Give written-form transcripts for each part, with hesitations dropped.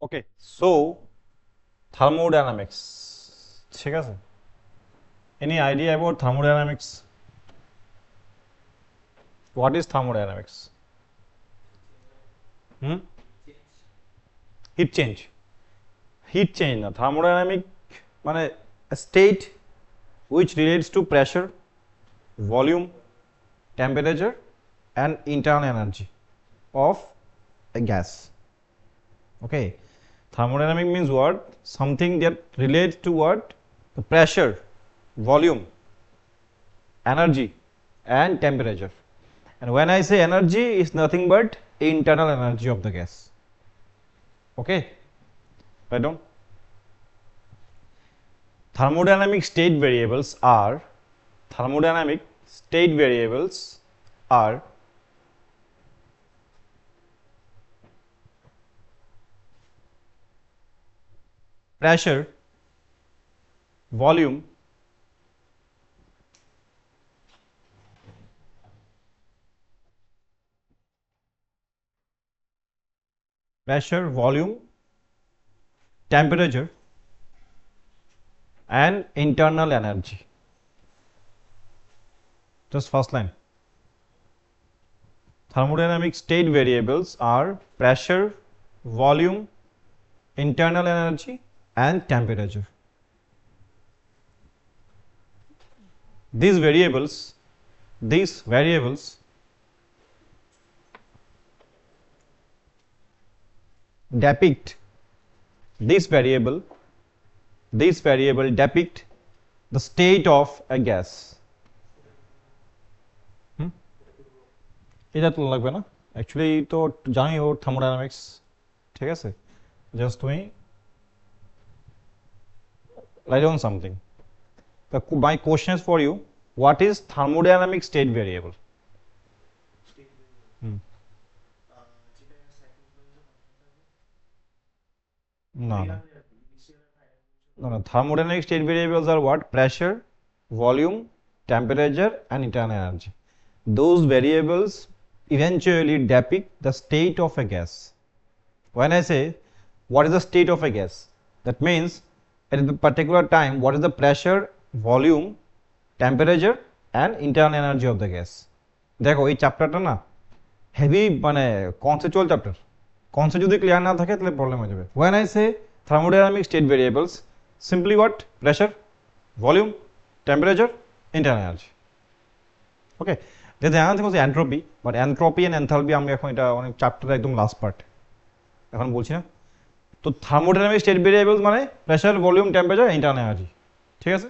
ওকে, so thermodynamics, ঠিক আছে? Any idea about thermodynamics? What is thermodynamics? Hmm, heat change. Heat change না, thermodynamic মানে state which relates to pressure, volume, temperature and internal energy of a gas. Okay, thermodynamic means what? Something that relates to what? The pressure, volume, energy and temperature. And when I say energy, it's nothing but internal energy of the gas. Okay, right on? Thermodynamic state variables are pressure, volume, temperature and internal energy. Just first line. Thermodynamic state variables are pressure, volume, internal energy and temperature. These variables depict the state of a gas. এটা তো লাগবে না, actually তো জানি ও thermodynamics, ঠিক আছে? Just তুমি write down something. My question is for you, what is thermodynamic state variable? No, thermodynamic state variables are what? Pressure, volume, temperature and internal energy. Those variables eventually depict the state of a gas. When I say what is the state of a gas, that means at a particular time what is the pressure, volume, temperature and internal energy of the gas. দেখো এই চ্যাপ্টারটা না heavy মানে conceptual chapter, concept যদি clear না থাকে তাহলে problem হয়ে যাবে। When I say thermodynamic state variables, simply what? Pressure, volume, temperature, internal energy. Okay, there's another thing was entropy, but entropy and enthalpy আমি এখন এটা অনেক চ্যাপ্টারের একদম লাস্ট পার্ট, এখন বলছি না। তো থার্মোডাইনামিক স্টেট ভেরিয়েবলস মানে pressure, volume, temperature, internal energy, ঠিক আছে?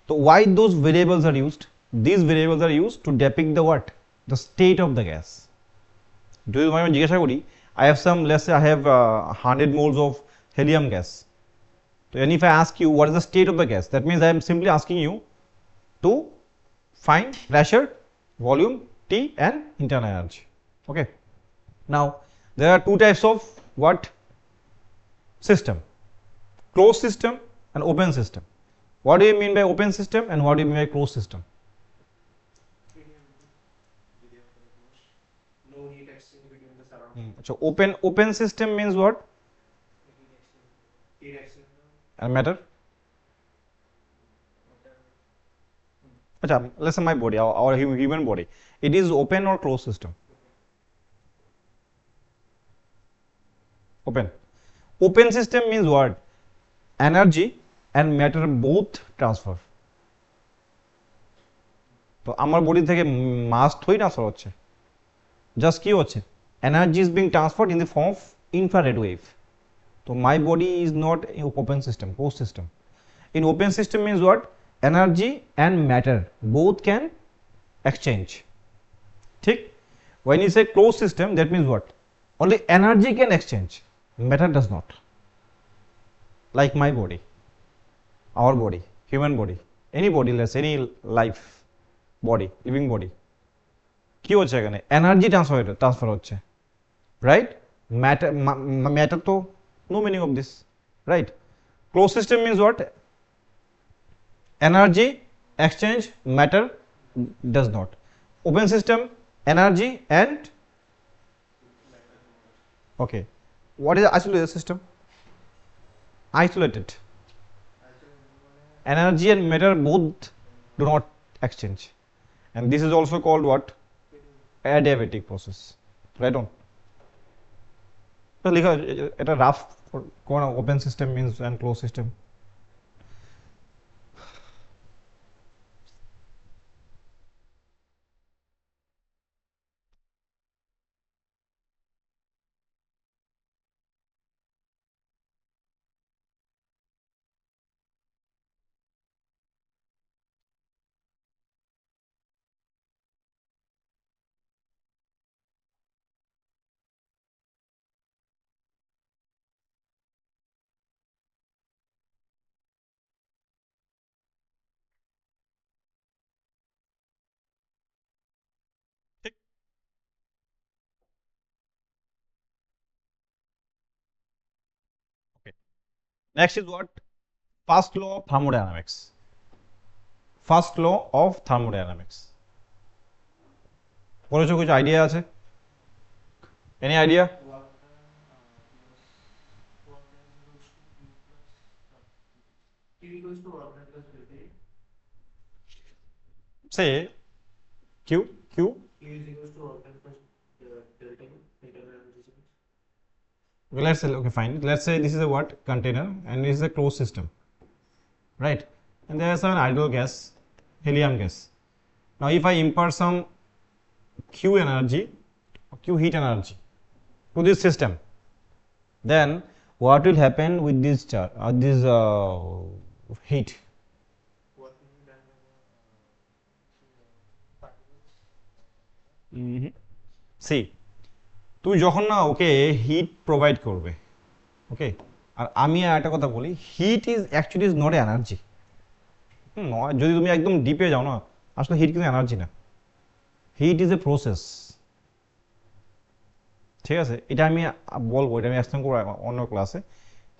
তো why those variables are used? These variables are used to depict the what? The state of the gas. যদি আমি জিজ্ঞাসা করি I have some, let's say I have 100 moles of helium gas. So and if I ask you what is the state of the gas, that means I am simply asking you to find pressure, volume, T and internal energy. Okay, now there are two types of what? System: closed system and open system. What do you mean by open system and what do you mean by closed system? No heat exchange between the surrounding. So open system means what? Heat exchange. And matter. Achha, let's say my body, our human body, it is open or closed system? Open system means what? Energy and matter both transfer. তো আমার body থেকে মাস থই transfer হচ্ছে, just কি হচ্ছে? Energy is being transferred in the form of infrared wave. তো my body is not open system, close system. In open system means what? Energy and matter both can exchange, ঠিক? when you say closed system, that means what? Only energy can exchange, matter does not. Like my body, our body, human body, any body, let's say any life body, living body, কি হচ্ছে এখানে? Energy transfer হচ্ছে, right? Matter তো no meaning of this, right? Close system means what? Energy exchange, matter does not. Open system, energy and okay, what is isolated system? Isolated. Energy and matter both do not exchange, and this is also called what? Adiabatic process. Right on. So লিখা এটা rough কোন open system means and closed system. Okay. Next is what? First law of thermodynamics. First law of thermodynamics. পড়েছো কিছু idea আছে? Any idea? T equals to 1 plus delta. Say Q. Q is equals to 1 plus delta internal energy change. Okay, let's say, okay, fine. Let's say this is a what? Container, and this is a closed system, right? And there is an ideal gas, helium gas. Now, if I impart some Q energy, Q heat energy to this system, then what will happen with this charge, this heat? What will be done particles? See, তুই যখন না ওকে hit provide করবে, ওকে, আর আমি একটা কথা বলি, heat is actually is not energy. নয়, যদি তুমি একদম ডিপে যাও না, আসলে হিট কিন্তু এনার্জি না, হিট ইজ এ প্রসেস। ঠিক আছে, এটা আমি বলবো, এটা আমি এক্সপ্লেন করবো অন্য ক্লাসে।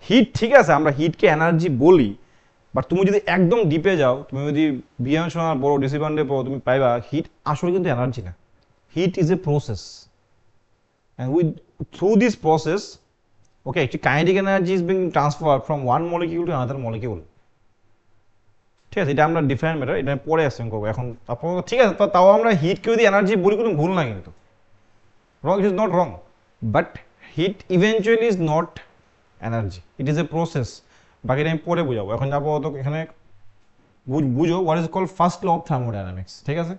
হিট, ঠিক আছে, আমরা হিটকে এনার্জি বলি, বাট তুমি যদি একদম ডিপে যাও, তুমি যদি বিয়াংশনার বড় ডিসিপ্লিনে পড়ো, তুমি পাইবা হিট আসলে কিন্তু এনার্জি না, heat is a process. And through this process, okay, actually kinetic energy is being transferred from one molecule to another molecule. ঠিক আছে, এটা আমরা ডিফারেন্ট ম্যাটার, এটা পরে এক্সপ্লেন করবো। এখন আপনার ঠিক আছে, তাও আমরা হিটকে যদি এনার্জি বলি, কোনো ভুল না, কিন্তু wrong, it is not wrong, but heat eventually is not energy, it is a process. বাকিটা আমি পরে বুঝাবো। এখন যাবো তো এখানে বুঝো what is called first law of thermodynamics. ঠিক আছে,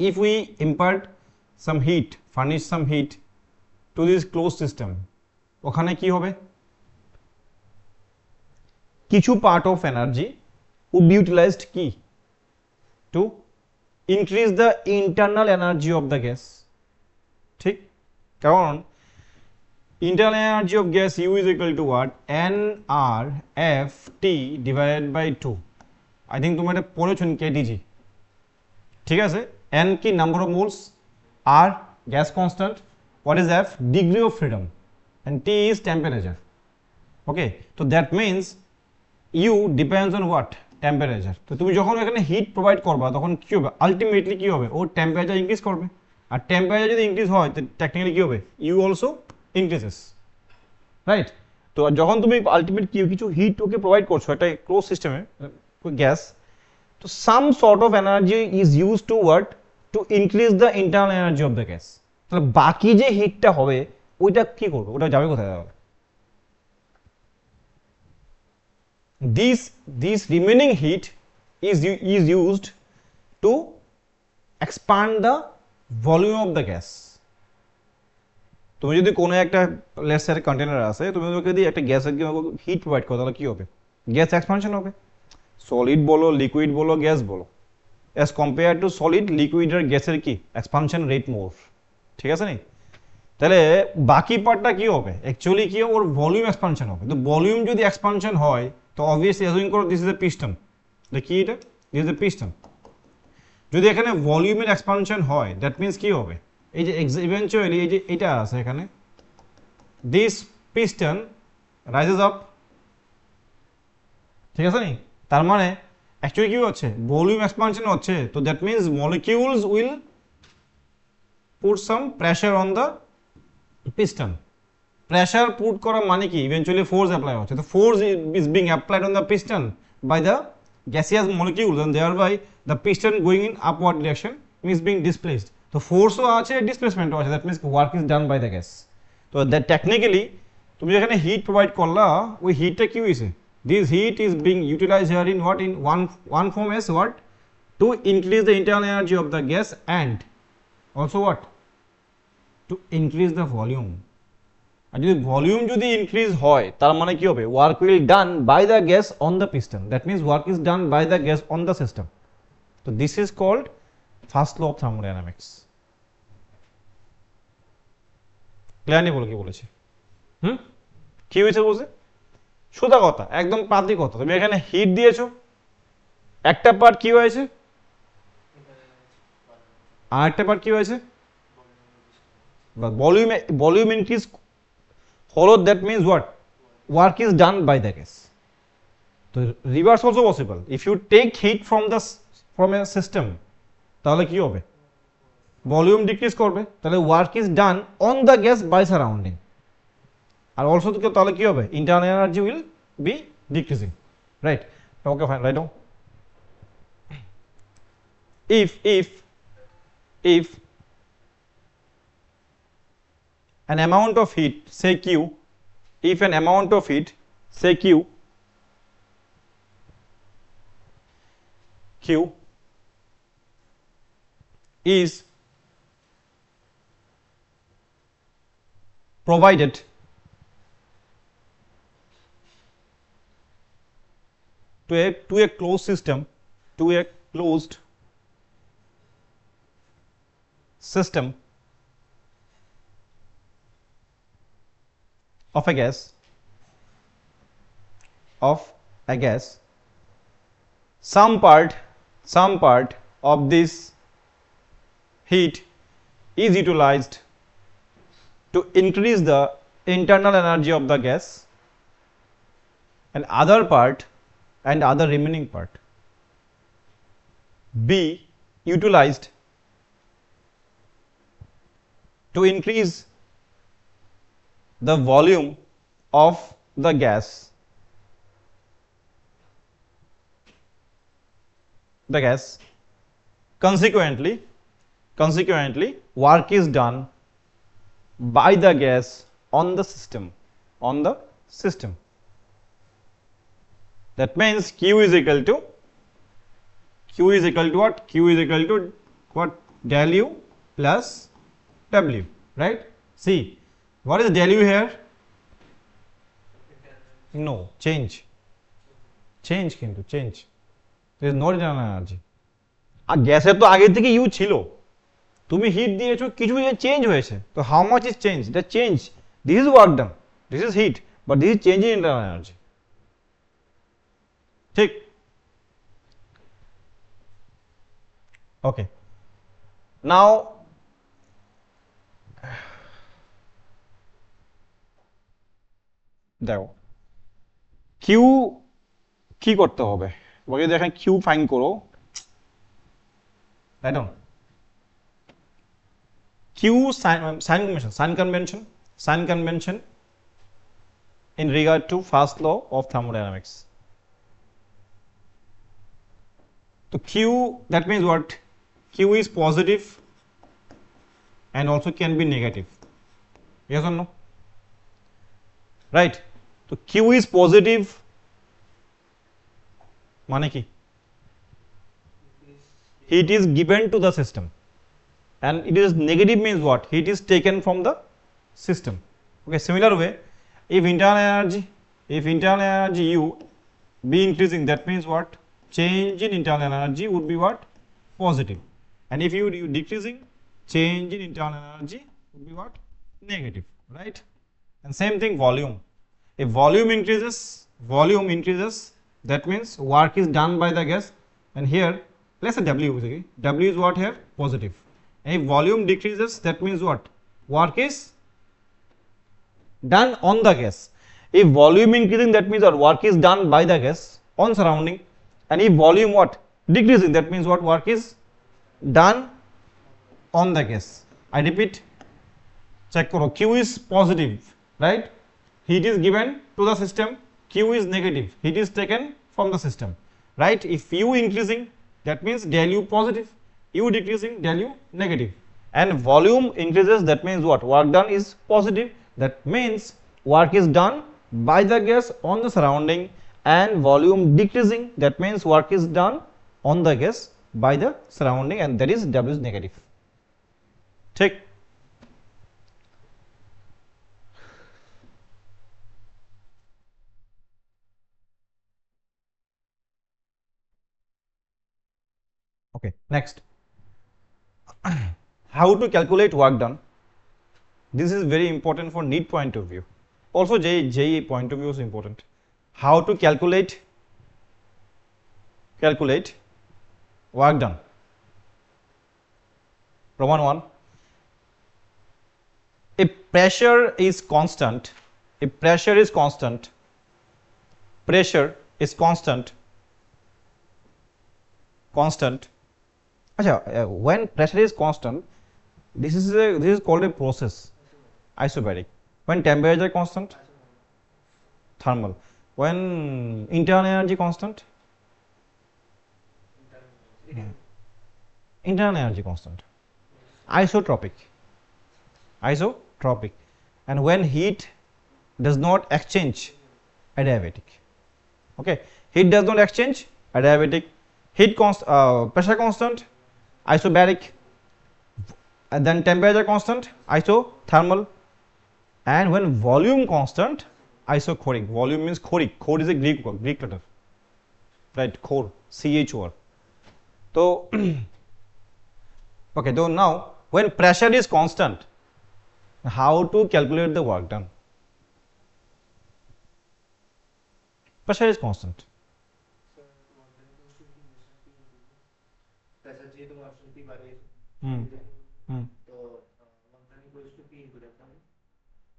if we impart some heat, furnish some heat to this closed system, ওখানে কি হবে? কিছু part of energy would be utilized কি? To increase the internal energy of the gas. ঠিক, কারণ internal energy of gas U is equal to what? nRFT divided by 2. I think তোমরা এটা পড়েছো KTG। ঠিক আছে, n কি? Number of moles, R gas constant, what is F? Degree of freedom, and T is temperature. Okay, so that means U depends on what? Temperature. তো তুমি যখন এখানে হিট প্রোভাইড করবা, তখন কি হবে? আলটিমেটলি কি হবে? ও টেম্পারেচার ইনক্রিজ করবে, আর টেম্পারেচার যদি ইনক্রিজ হয়, তো টেকনিক্যালি কি হবে? You also increases, right? তো যখন তুমি আলটিমেট কিছু হিট ওকে প্রোভাইড করছো একটা ক্লোজ সিস্টেমে, গ্যাস, তো some sort of energy is use to what? To increase the internal energy of the gas. তাহলে বাকি যে হিটটা হবে, ওইটা কি করবে? ওটা যাবে কোথায়? যাবে this remaining heat is used to expand the volume of the gas. তুমি যদি কোনো একটা লেটস সে কন্টেনার আছে, তুমি ওকে যদি একটা গ্যাসের হিট প্রোভাইড করো, তাহলে কি হবে? গ্যাস এক্সপানশন হবে। সলিড বলো, লিকুইড বলো, গ্যাস বলো, as compare to solid, liquid আর গ্যাসের কি এক্সপানশন রেট মোর। ঠিক আছে নি? তাহলে বাকি পার্টটা কি হবে? অ্যাকচুয়ালি কি হবে? ওর ভলিউম এক্সপানশন হবে। তো ভলিউম যদি এক্সপানশন হয়, তো অবভিয়াসলি অ্যাজিউম করো দিস ইজ এ পিস্টন। কি এটা? This is a piston. যদি এখানে ভলিউমের এক্সপানশন হয়, দ্যাট মিনস কি হবে? এই যে ইভেনচুয়ালি এই যে এটা আছে এখানে, দিস পিস্টন রাইজেস আপ। ঠিক আছে নি? তার মানে অ্যাকচুয়ালি কি হচ্ছে? ভলিউম এক্সপানশন হচ্ছে। তো that means molecules will put some pressure on the piston. Pressure put করা মানে কি ইভেন্চুয়ালি ফোর্স অ্যাপ্লাই হচ্ছে তো force is being applied on the piston by the gaseous molecules and thereby the piston going in upward direction is being displaced তো ফোর্সও আছে ডিসপ্লেসমেন্টও আছে that means work is done by the gas তো that technically তুমি যেখানে heat provide করলা ওই হিটটা কি হয়েছে this heat is being utilize here in what in one form as what to increase the internal energy of the gas and also what to increase the volume আর যদি volume যদি increase হয় তার মানে কি হবে work will done by the gas on the piston that means work is done by the gas on the system তো this is called first law of thermodynamics clearly বলো কি বলেছে কি হয়েছে বলছে সোজা কথা একদম পাতি কথা তুমি এখানে হিট দিয়েছো একটা পার্ট কি হয়েছে আর একটা পার্ট কি হয়েছে ভলিউম ইনক্রিজ হলো that means what work is done by the gas so reverse also possible if you take heat from a system তাহলে কি হবে ভলিউম ডিক্রিজ করবে তাহলে work is done on the gas by surrounding আর also তাহলে কি হবে internal energy will be decreasing right okay fine right now if an amount of heat say q if an amount of heat say q is provided to a closed system of a gas some part of this heat is utilized to increase the internal energy of the gas and other remaining part be utilized to increase the volume of the gas consequently work is done by the gas on the system that means q is equal to what del u plus w right see what is del u here no change কিন্তু change there is no internal energy আর গ্যাসের তো আগে থেকে you ছিল তুমি hit দিয়েছো কিছু change হয়েছে তো how much is change the change this is work done this is heat but this is change in internal energy ঠিক ওকে নাও দেখো কিউ কি করতে হবে তোমাকে দেখেন কিউ ফাইন্ড করো right on q sign convention in regard to first law of thermodynamics so q that means what q is positive and also can be negative yes or no right so q is positive মানে কি heat is given to the system and it is negative means what heat is taken from the system okay similar way if internal energy u be increasing that means what change in internal energy would be what positive and if you decreasing change in internal energy would be what negative right and same thing volume if volume increases that means work is done by the gas and here let's say w is what here positive and if volume decreases that means what work is done on the gas if volume increasing that means what work is done by the gas on surrounding and if volume what decreasing that means what work is done on the gas I repeat check karo q is positive right? Heat is given to the system, Q is negative, heat is taken from the system, right? If U increasing, that means del U positive, U decreasing, del U negative, and volume increases, that means what? Work done is positive, that means work is done by the gas on the surrounding, and volume decreasing, that means work is done on the gas by the surrounding, and that is W is negative. Take okay, next. How to calculate work done? This is very important for NEET point of view. Also JEE point of view is important. How to calculate work done? Roman 1. If pressure is constant, pressure is constant, when pressure is constant, this is called a process, isobaric. When temperature constant, thermal. When internal energy constant, internal energy constant, isotropic. And when heat does not exchange, adiabatic. Okay, heat does not exchange, adiabatic. Pressure constant, isobaric, and then temperature constant, isothermal, and when volume constant, isochoric. Volume means choric. Chor is a Greek letter, right? Chor, CHOR. So okay, so now when pressure is constant, how to calculate the work done? Pressure is constant.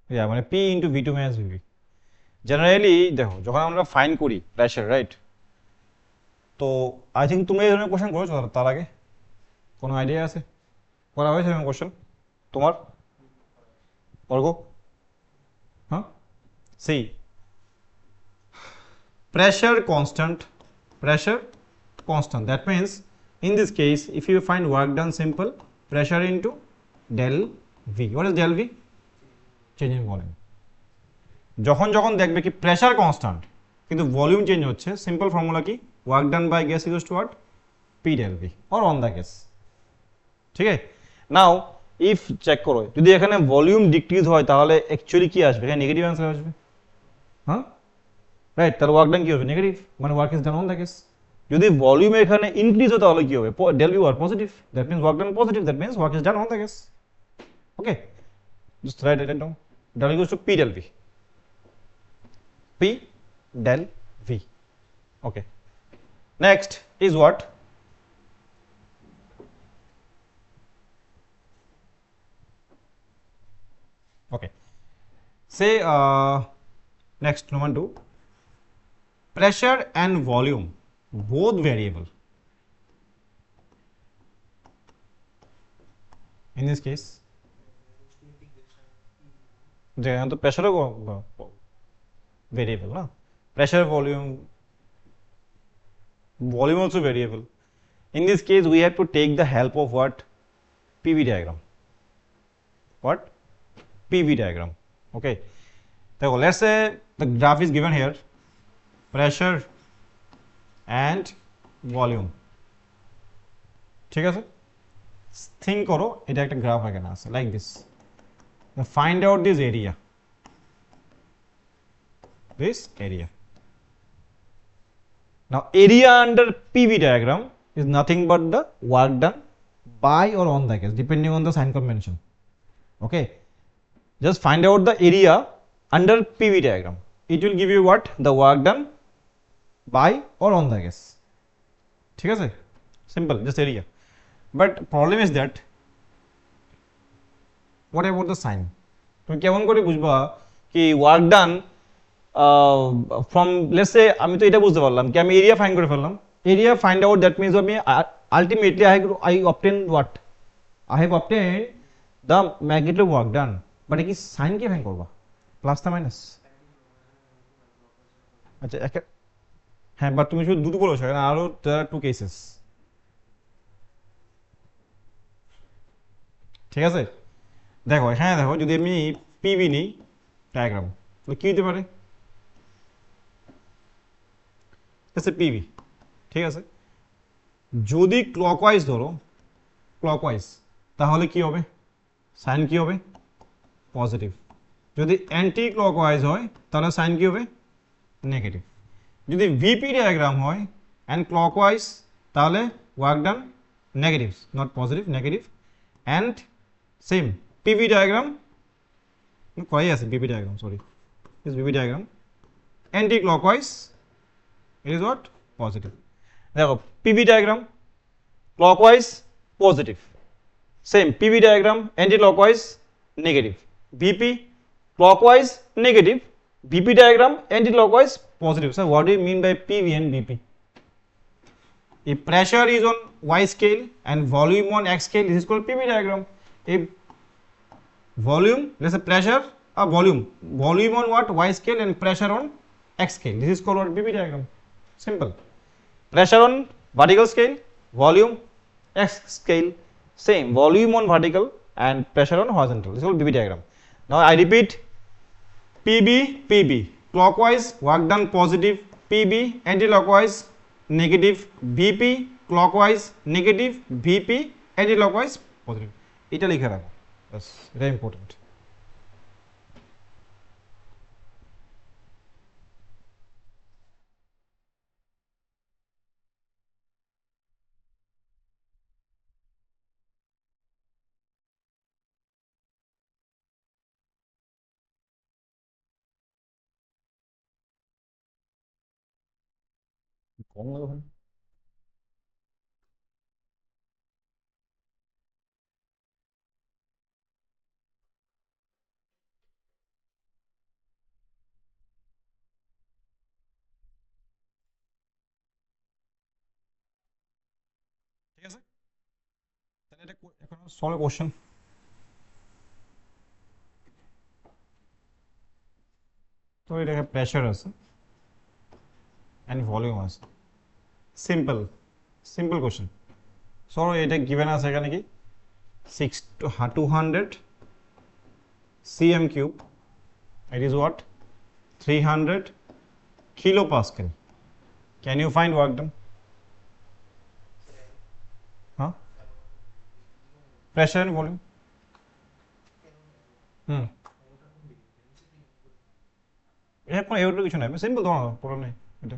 Yeah, মানে P into V2 minus VB. Generally দেখো যখন আমরা find করি pressure, right? তো I think তুমি এই ধরনের question করেছো তার আগে? কোনো আইডিয়া আছে? করা হয়েছে এরকম কোশ্চেন তোমার? অর্ঘ? হ্যাঁ, C pressure constant, that means in this case if you find work done, simple, pressure into del V. What is del V? Change in volume. যখন দেখবে কি প্রেসার কনস্ট্যান্ট কিন্তু ভলিউম চেঞ্জ হচ্ছে, সিম্পল ফর্মুলা কি? Work done by gas equals to what? P del V or on the gas. ঠিক আছে, নাও if check করো, যদি এখানে ভলিউম ডিক্রিজ হয় তাহলে অ্যাকচুয়ালি কি আসবে? এখানে নেগেটিভ অ্যান্সার আসবে, হ্যাঁ রাইট? তাহলে ওয়ার্ক ডান কি হবে? নেগেটিভ, মানে work is done on the gas. যদি ভলিউম এখানে ইনক্রিজ হয় তাহলে কি হবে? Del V or positive, that means work done positive, that means work is done on the gas. Okay, just write it down, del equals to P del V. P del V. Okay. Next is what? Okay. Say next Roman 2. Pressure and volume both variable. In this case, तो pressure variable ना, pressure volume also variable. In this case we have to take the help of what? PV diagram. What? PV diagram. Okay, so let's say the graph is given here, pressure and volume. ঠিক আছে, think করো এটা একটা graph এখানে আছে like this. Now find out this area. Now area under PV diagram is nothing but the work done by or on the gas, depending on the sign convention. Okay, just find out the area under PV diagram. It will give you what? The work done by or on the gas. ঠিক আছে, simple, just area. But problem is that what about the sign? তুমি কেমন করে বুঝবা কি work done from, let's say আমি তো এটা বুঝতে পারলাম কি আমি এরিয়া ফাইন্ড করে ফেললাম, area find out, that means আমি ultimately I obtain what? I have obtained the magnitude of work done, but কি সাইন কে ফাইন্ড করবা? প্লাস না মাইনাস? আচ্ছা হ্যাঁ, বাট তুমি শুধু দুটো বলেছো, এখানে আরো টু কেসেস। ঠিক আছে, দেখো এখানে দেখো, যদি আমি পিবি নিই ডায়াগ্রাম, তাহলে কি হতে পারে? পিবি, ঠিক আছে। যদি ক্লকওয়াইজ ধরো, ক্লকওয়াইজ, তাহলে কি হবে? সাইন কি হবে? পজিটিভ। যদি অ্যান্টি ক্লকওয়াইজ হয় তাহলে সাইন কি হবে? নেগেটিভ। যদি ভিপি ডায়াগ্রাম হয় অ্যান্ড ক্লকওয়াইজ, তাহলে work done negative, not positive, negative. And same PV diagram করাই আছে, PV diagram, sorry, is PV diagram anticlockwise, it is what? Positive. দেখো PV diagram clockwise positive, same PV diagram anticlockwise negative, VP clockwise negative, VP diagram anti-clockwise positive. So what do you mean by PV and VP? If pressure is on Y scale and volume on X scale, this is called PV diagram. If volume, let's say pressure or volume on what? Y scale and pressure on X scale, this is called what? PV diagram. Simple. Pressure on vertical scale, volume X scale, same volume on vertical and pressure on horizontal, this is called PV diagram. Now I repeat, PB, clockwise work done positive, PB anti-clockwise negative, VP clockwise negative, VP anti-clockwise positive. এটা লিখে রাখো, বাস, এটা important. কম লাগে ওখানে। ঠিক আছে, তাহলে এটা এখন সলভ কোশ্চেন। তো এটা প্রেসার আছে এন্ড ভলিউম আছে, সিম্পল সিম্পল কোশ্চেন। সো এটা গিভেন আছে এখানে কি 200 cm cube, it is what? 300 kilopascal. Can you find work done? Huh? Pressure and volume. এখন এগুলো কিছু নাই, সিম্পল ধরো, প্রবলেম নেই এটা।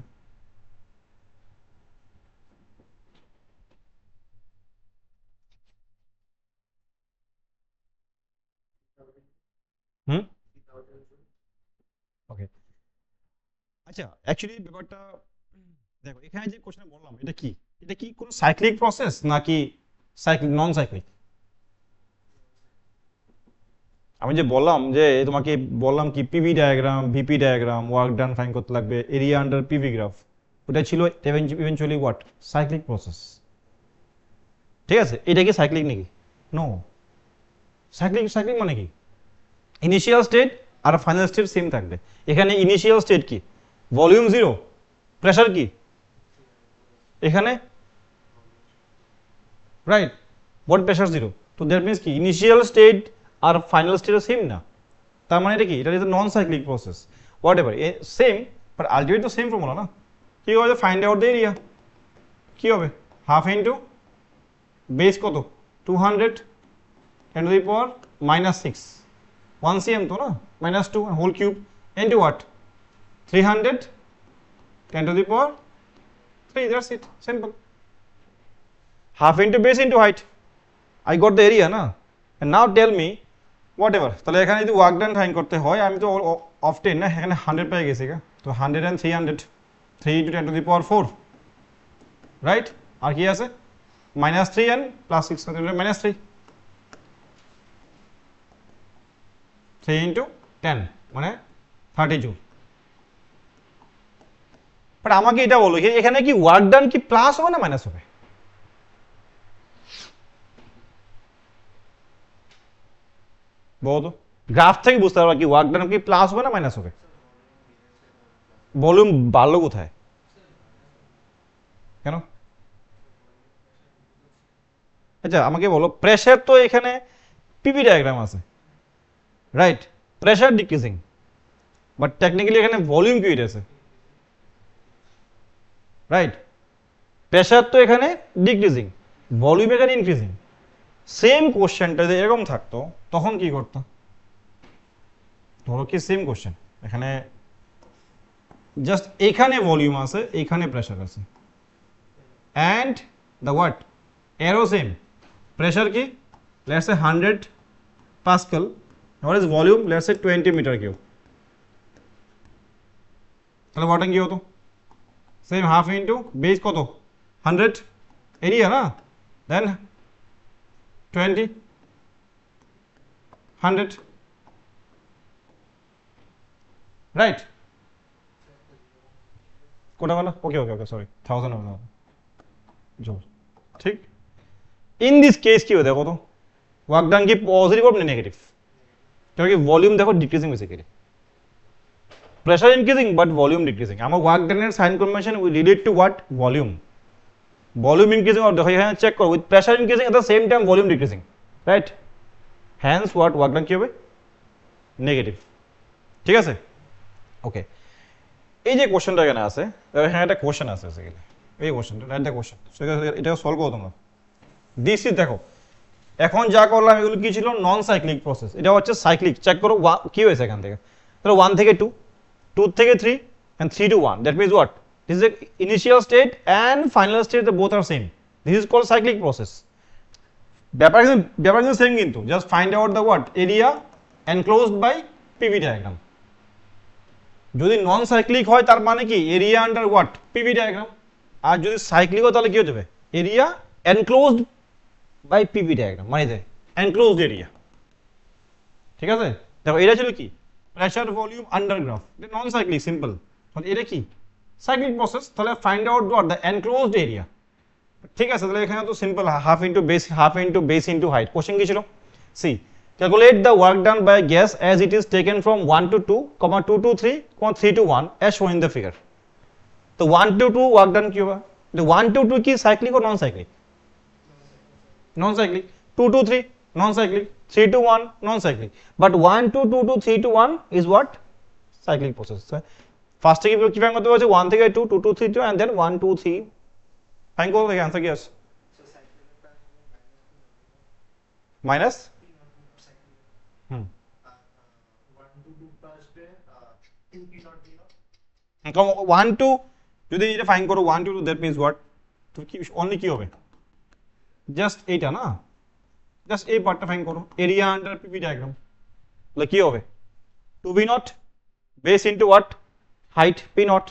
ওকে, আচ্ছা অ্যাকচুয়ালি ব্যাপারটা দেখো, এখানে যে কোশ্চেন বললাম এটা কি, এটা কি কোনো সাইক্লিক প্রসেস নাকি সাইক্লিক, নন সাইক্লিক? আমি যে বললাম, যে তোমাকে বললাম কি PV diagram, VP diagram, work done fine করতে লাগবে, এরিয়া আন্ডার পিভি গ্রাফ, ওটা ছিল ইভেনচুয়ালি হোয়াট? Cyclic process. ঠিক আছে, এটা কি সাইক্লিক নাকি? নো। সাইক্লিক সাইক্লিক মানে কি? ইনিশিয়াল স্টেট আর ফাইনাল স্টেট সেম থাকবে। এখানে ইনিশিয়াল স্টেট কি? ভলিউম জিরো, প্রেসার কি এখানে? Right, body pressure zero. তো দ্যাট মিনস কি ইনিশিয়াল স্টেট আর ফাইনাল স্টেট সেম না, তার মানে এটা কি? এটা is non cyclic process. What ever same, but ultimate তো সেম ফর্মুলা না। কি হবে? Find out the area. কি হবে? হাফ ইন্টু বেস কত? 200 10 to the power -6, 1 cm তো না, -2 whole cube into what? 300 10 to the power 3, that's it, simple. Half into base into height, I got the area na. And now tell me whatever, তাহলে এখানে যদি work done find করতে হয়, আমি তো of 10 না, এখানে 100 পেয়ে গেছি, তো 100 and 300, 3 into 10 to the power 4, right? আর কি আছে? -3 and +6, -3, 3 into 10 মানে 30 জুল। বাট আমাকে এটা বলো, এখানে কি ওয়ার্ক ডান কি প্লাস হবে না মাইনাস হবে? বলো তো, গ্রাফ থেকে বুঝতে পারবা কি ওয়ার্ক ডান কি প্লাস হবে না মাইনাস হবে। ভলিউম বাড়লো কোথায়, কেন? আচ্ছা আমাকে বলো, প্রেসার তো এখানে পিভি ডায়াগ্রাম আছে, right? Pressure decreasing, but technically এখানে ভলিউম কি আছে, রাইট? প্রেসার তো এখানে ডিক্রিজিং, ভলিউম এখানে ইনক্রিজিং। সেম কোশ্চেনটা যদি এরকম থাকতো তখন কি করতো? ধরো কি সেম কোশ্চেন, এখানে জাস্ট এখানে ভলিউম আছে, এখানে প্রেসার আছে, and the what arrow same. Pressure কি, let's say 100 pascal, what is volume, let's say 20 metre cube. তাহলে ওয়াটার কি হতো? সেম হাফ ইন্টু বেস কত 100 এরিয়া না, দেন 20 100, রাইট? কোটা বলো, ওকে ওকে ওকে সরি 1000 হবে জোর, ঠিক। ইন দিস কেস কি হয় দেখো তো, ওয়ার্ক ডান কি পজিটিভ হবে না নেগেটিভ? কারণ কি ভলিউম দেখো decreasing basically, pressure increasing but volume decreasing. আমার ওয়ার্ক ডানের sign convention we relate to what, volume. Volume increasing, আর দেখো এখানে চেক করো with pressure increasing at the same time volume decreasing, right? Hence what work done কি হবে, negative. ঠিক আছে, ওকে। এই যে কোশ্চেনটা এখানে আছে, এখানে একটা কোশ্চেন আছে বেসিক্যালি, এই কোশ্চেনটা রাইট দ্য কোশ্চেন, এটা সলভ করো তোমরা। দিস ইজ দেখো এখন যা করলাম এগুলো কি ছিল, নন সাইক্লিক প্রসেস, এটা হচ্ছে সাইক্লিক। চেক করো কি হয়েছে এখান থেকে, তাহলে 1 থেকে 2, 2 থেকে 3 and 3 to 1, that means what, this is the initial state and final state, the both are same, this is called cyclic process। ব্যাপার কিন্তু সেম, কিন্তু just find out the what area enclosed by PV diagram. যদি non cyclic হয় তার মানে কি area under what, PV diagram. আর যদি সাইক্লিক হয় তাহলে কি হয়ে যাবে, area enclosed by PV diagram, মানে এনক্লোজড এরিয়া। ঠিক আছে, দেখো এটা ছিল কি, প্রেসার ভলিউম আন্ডার গ্রাফ, এটা নন সাইক্লিক সিম্পল। তাহলে এটা কি সাইক্লিক প্রসেস, তাহলে find out what the enclosed area. ঠিক আছে, তাহলে এখানে তো simple half into base into height. Question কি ছিল, see calculate the work done by gas as it is taken from 1 to 2, 2 to 3, 3 to 1 as shown in the figure। তো 1 to 2 work done কি হবে, 1 to 2 কি cyclic ও non cyclic? Non cyclic. 2 to 3 non cyclic, 3 to 1 non cyclic, but 1 to 2 to 3 to 1 is what, cyclic process। ফার্স্টে কি fine করতে বলছে, 1 থেকে 2, 2 to 3 to, and then 1 2 3 fine করো, দেখি आंसर কি আছে। মাইনাস 1 to 2 plus पे 2 p not p not, 1 2 যদি এটা ফাইন করো 1 to 2, that means what, তো কি অনলি কি হবে, জাস্ট এইটা না, জাস্ট এই পার্টটা ফাইন করো, এরিয়া আন্ডার পিভি ডায়াগ্রাম, তাহলে কি হবে 2 v not base into what, height P not.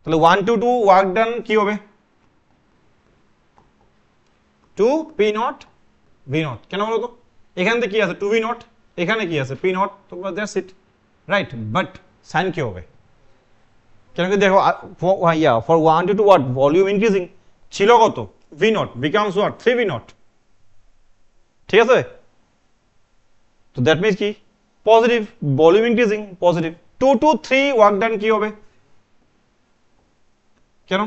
তাহলে 1 to 2 ওয়ার্ক ডান কি হবে, 2 p নট v নট। কেন বলো তো, এখানে কি আছে 2 v নট, এখানে কি আছে p নট, তো that's it, right? But sign কি হবে, কেন কি দেখো for 1 to 2 what, volume increasing ছিল কত, v not becomes what 3 v not. ঠিক আছে, তো দ্যাট মিন্স কি positive, volume increasing positive. 2 to 3 work done কি হবে, কেন?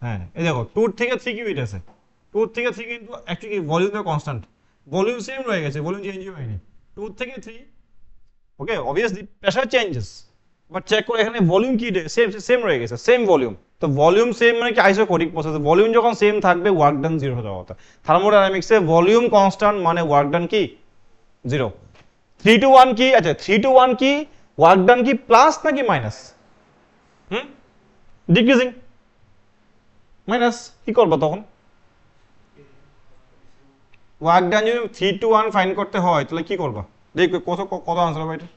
হ্যাঁ এই দেখো 2 থেকে 3 কি হইছে, 2 থেকে 3 কিন্তু অ্যাকচুয়ালি ভলিউম তো কনস্ট্যান্ট, ভলিউম সেম রয়ে গেছে, ভলিউম চেঞ্জ হয়নি। 2 থেকে 3 okay, obviously pressure changes, but check করে এখানে ভলিউম কি সেম রয়ে গেছে, সেম ভলিউম। তো ভলিউম সেম মানে কি আইসোকোরিক প্রসেস, ভলিউম যখন সেম থাকবে ওয়ার্ক ডান জিরো হয়ে যাওয়া। থার্মোডাইনামিক্সে ভলিউম কনস্ট্যান্ট মানে ওয়ার্ক ডান কি জিরো। 3 to 1 কি, আচ্ছা 3 to 1 কি ওয়ার্ক ডান কি প্লাস নাকি মাইনাস, ডিক্রিজিং, মাইনাস। কি করবো তখন, ওয়ার্ক ডান যদি 3 to 1 ফাইন্ড করতে হয় তাহলে কি করবা, দেখবে কত কত আনসার হবে এটা,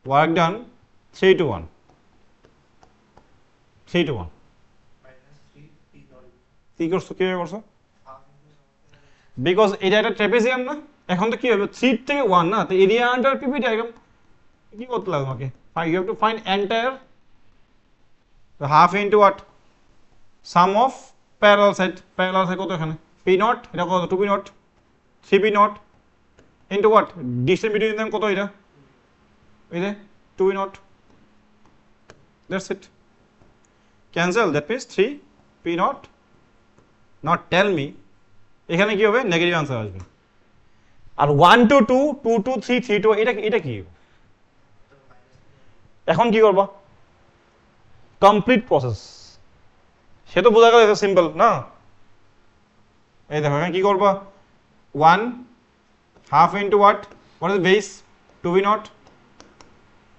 work done 3 to 1, 3 to 1 minus 3 p not, কি করছো, কি করছো, half into বিকজ এটা একটা ট্রেপেজিয়াম না, এখন তো কি হবে 3 থেকে 1 না, তো এরিয়া আন্ডার পিভি ডায়াগ্রাম কি করতে লাগে তোমাকে, you have to find entire half into what, sum of parallel side, parallel side কত এখানে পি নট এটা কত 2 P naught 3 P naught into what distance between them কত এটা এই যে 2 P naught that's it cancel that means 3 P naught naught tell me এখানে কি হবে নেগেটিভ आंसर আসবে আর 1 টু 2 2 টু 3 3 টু এটা কি এখন কি করবা কমপ্লিট প্রসেস সে তো বোঝা গেল এটা সিম্পল না এই দেখো এখানে কি করবা 1 half into what is base 2 P not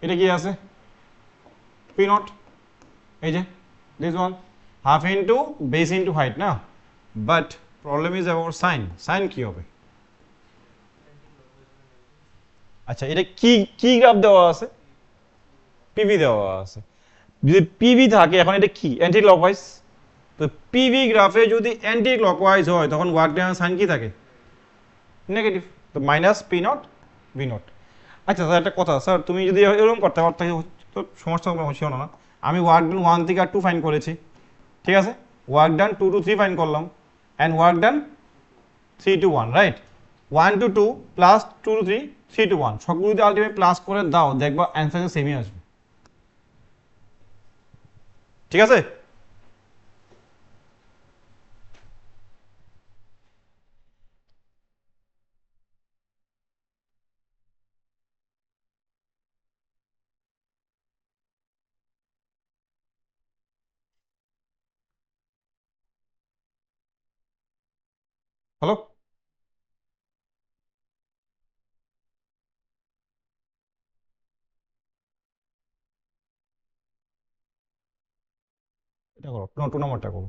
এটা কি আছে পি নট এই যে this one half into base into height না but problem is about sign কি হবে আচ্ছা এটা কি গ্রাফ দেওয়া আছে পিভি দেওয়া আছে যদি পিভি থাকে এখন এটা কি অ্যান্টি ক্লকওয়াইজ তো পিভি গ্রাফে যদি অ্যান্টি ক্লকওয়াইজ হয় তখন ওয়ার্ক ডান সাইন কি থাকে নেগেটিভ তো minus P not V naught আচ্ছা স্যার একটা কথা স্যার তুমি যদি এরকম করতে পারতে তো সমস্যা হচ্ছে না আমি ওয়ার্ক ডান 1 থেকে 2 ফাইন করেছি ঠিক আছে ওয়ার্ক ডান 2 টু 3 ফাইন করলাম and work done 3 to 1 right 1 to 2 plus 2 to 3 3 to 1 সবগুলো যদি আলটিমেট প্লাস করে দাও দেখবা অ্যান্সার সেমই আসবে ঠিক আছে হ্যালো এটা করো 2 নম্বরটা করো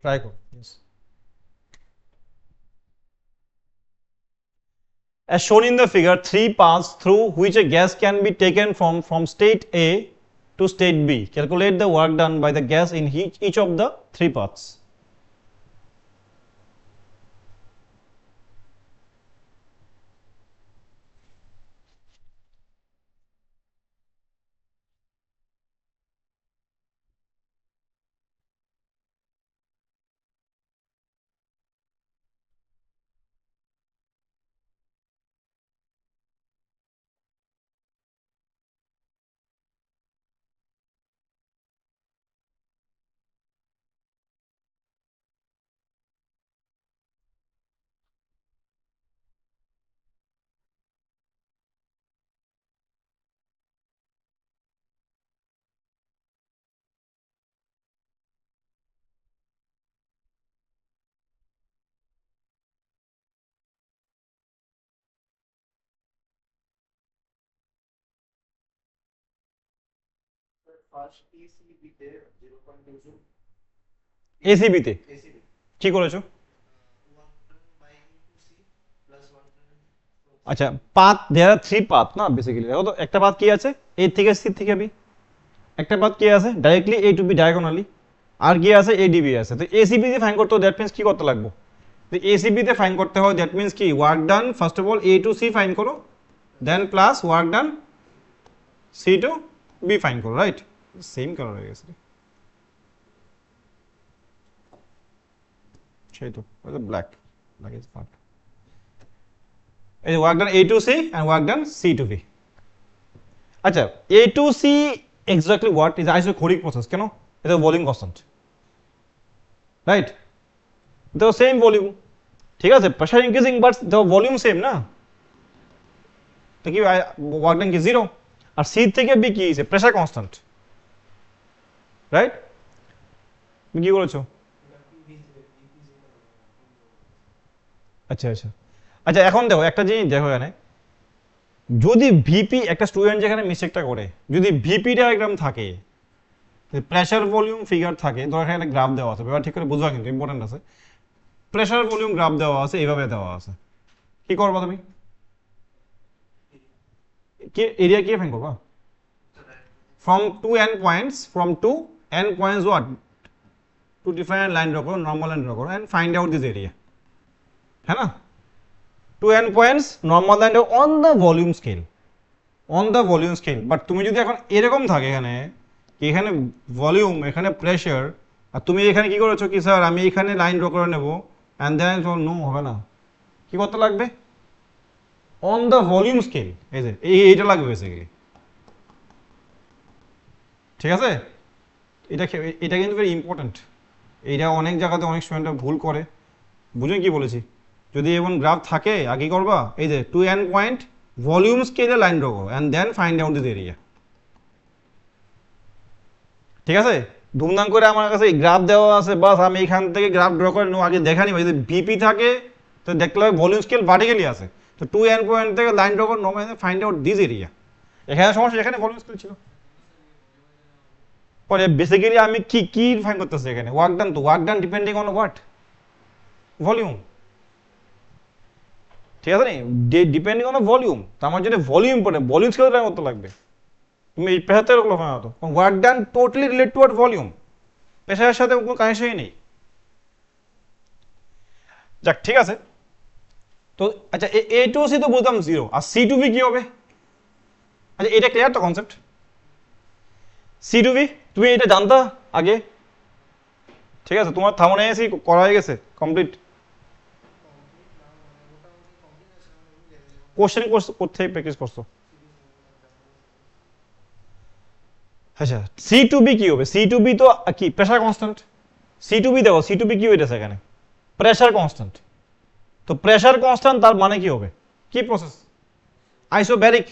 ট্রাই করো yes as shown in the figure 3 paths through which a gas can be taken from state A to state B calculate the work done by the gas in each of the 3 paths first ECB তে 0.2 ACB তে ACB কি করেছো 1/2C plus 1 আচ্ছা path there R 3 path না basically দেখো তো একটা path কি আছে A থেকে C থেকে B একটা পাথ কি আছে directly A to B diagonally আর কি আছে ADB আছে তো ACB তে ফাইন্ড করতে দ্যাট মিন্স কি করতে লাগবে তো ACB তে ফাইন্ড করতে হয় দ্যাট মিন্স কি work done first of all A to C find করো then plus work done C to B find করো রাইট সেম কালার হয়ে গেছে সেই তো ওটা ব্ল্যাক ব্ল্যাক ইজ পার্ট এই work done A to C and work done C to B আচ্ছা A to C exactly what is isochoric process কেন এটা ভলিউম কনস্ট্যান্ট রাইট তো সেম ভলিউম ঠিক আছে pressure increasing but the volume same না তো কি ওয়ার্ক ডান কি 0 আর C থেকে B কি আছে প্রেসার কনস্ট্যান্ট রাইট তুমি কি করেছো আচ্ছা আচ্ছা আচ্ছা এখন দেখো একটা জিনিস দেখো এখানে যদি ভিপি একটা স্টুডেন্ট যেখানে মিস্টেকটা করে যদি ভিপি ডায়াগ্রাম থাকে প্রেসার ভলিউম ফিগার থাকে ধরো এখানে একটা গ্রাফ দেওয়া আছে ব্যাপার ঠিক করে বুঝবা কিন্তু ইম্পর্টেন্ট আছে প্রেসার ভলিউম গ্রাফ দেওয়া আছে এইভাবে দেওয়া আছে কি করবা তুমি কি এরিয়া কি ফাইন্ড করবা from two end points what two different line draw করো normal line draw করো and find out this area है ना two end points normal line draw on the volume scale but তুমি যদি এখন এরকম থাকে এখানে এখানে ভলিউম, এখানে প্রেশার, আর তুমি এখানে কি করেছো কি স্যার আমি এখানে লাইন ড্র করে নেবো অ্যান্ড দেন নো, হবে না, কি করতে লাগবে অন দ্য ভলিউম স্কেল, এই যে এইটা লাগবে বেসিক্যালি, ঠিক আছে। এটা কিন্তু ভেরি ইম্পর্ট্যান্ট, এইটা অনেক জায়গাতে অনেক স্টুডেন্টরা ভুল করে, বুঝুন কি বলেছি। যদি এমন গ্রাফ থাকে আগে করবা এই যে টু এন্ড পয়েন্ট ভলিউম স্কেলে লাইন ড্র করো and then find out this area, ঠিক আছে। ধুমধাম করে আমার কাছে গ্রাফ দেওয়া আছে, বাস আমি এখান থেকে গ্রাফ ড্র করে নেবো, আগে দেখা নিব যদি বিপি থাকে তো দেখতে হবে ভলিউম স্কেল ভার্টিক্যালি আছে, তো টু এন্ড পয়েন্ট থেকে লাইন ড্র করে নেবো ফাইন্ড আউট দিস এরিয়া। এখানে সমস্যা, এখানে ভলিউম স্কেল ছিল, পরে বেসিক্যালি আমি কি কি ফাইন্ড করতেছি এখানে ওয়ার্ক ডান, তো work done depending on what volume, ঠিক আছে নি, ডিপেন্ডিং অন ভলিউম, তো আমার যদি ভলিউম পড়ে ভলিউম স্কেল কত লাগবে, তুমি এই প্রেশারতে রাখলো না তো, work done totally relate to volume, প্রেশারের সাথে কোনো কানেকশনই নেই। যাক ঠিক আছে, তো আচ্ছা এ টু সি তো বুঝলাম zero, R C to B কি হবে, আচ্ছা এটা ক্লিয়ার তো কনসেপ্ট, সি টু বি তুমি এটা জানতা আগে, ঠিক আছে, তোমার থামনে এসি করা হয়ে গেছে কমপ্লিট, কোশ্চেন কোথায় প্র্যাকটিস করছো, আচ্ছা সি টু বি কি হবে, সি টু বি তো কি pressure constant, C to B দেখো সি টু বি কি হইতেছে এখানে প্রেশার কনস্ট্যান্ট, তো প্রেশার কনস্ট্যান্ট তার মানে কি হবে, কি প্রসেস আইসোব্যারিক,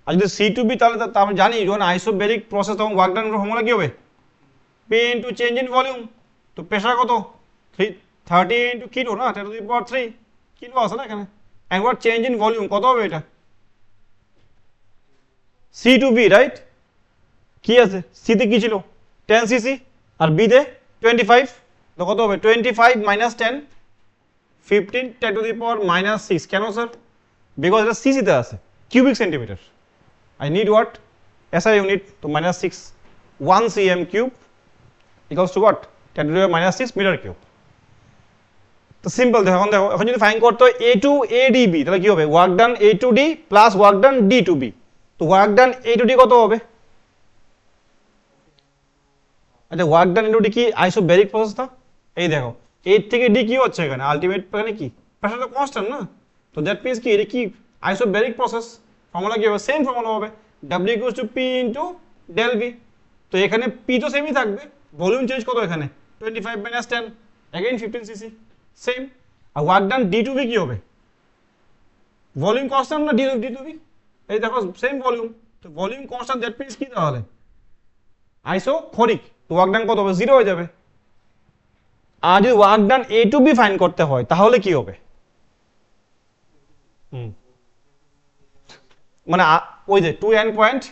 আর যদি সি টু বি তাহলে আমরা জানি যখন আইসোব্যারিক প্রসেস তখন ওয়ার্ক ডান ফর্মুলা কি হবে P into change in volume, তো প্রেশার কত 30 ইন্টু কিলো না 10⁻³ কিলো আছে না এখানে, একবার চেঞ্জ ইন ভলিউম কত হবে এটা সি টু বি রাইট, কি আছে সিতে কি ছিল 10 সিসি আর বিতে 25, তো কত হবে 25 মাইনাস 10 15 10⁻⁻⁶, কেন স্যার বিকজ এটা সিসিতে আছে cubic centimetre, I need what SI unit, তো -6 1 cm cube equals to what 10⁻⁻⁶ metre cube, তো সিম্পল দেখো এখন যদি ফাইন্ড করতে হয় A to ADB তাহলে কি হবে work done A to D plus work done D to B, তো work done A to D কত হবে, আচ্ছা ওয়ার্ক ডান ইনটু ডি কি আইসোব্যারিক প্রসেস না, এই দেখো এ থেকে ডি কি হচ্ছে এখানে আলটিমেট এখানে কি প্রেসার তো কনস্ট্যান্ট না, তো দ্যাট মিন্স কি এটা কি আইসোব্যারিক প্রসেস, ফর্মুলা কি হবে সেম ফর্মুলা হবে W equals to P into del V, তো এখানে P তো সেমই থাকবে, ভলিউম চেঞ্জ কত এখানে 25 মাইনাস 10 अगेन 15 সিসি সেম, আর work done D to B কি হবে ভলিউম কনস্ট্যান্ট না D টু B, এই দেখো সেম ভলিউম, তো ভলিউম কনস্ট্যান্ট দ্যাট মিন্স কি তাহলে আইসোকোরিক, তো ওয়ার্ক ডান কত হবে জিরো হয়ে যাবে, আর যদি work done A to B find করতে হয় তাহলে কি হবে, মানে ওই যে টু এন্ড পয়েন্ট,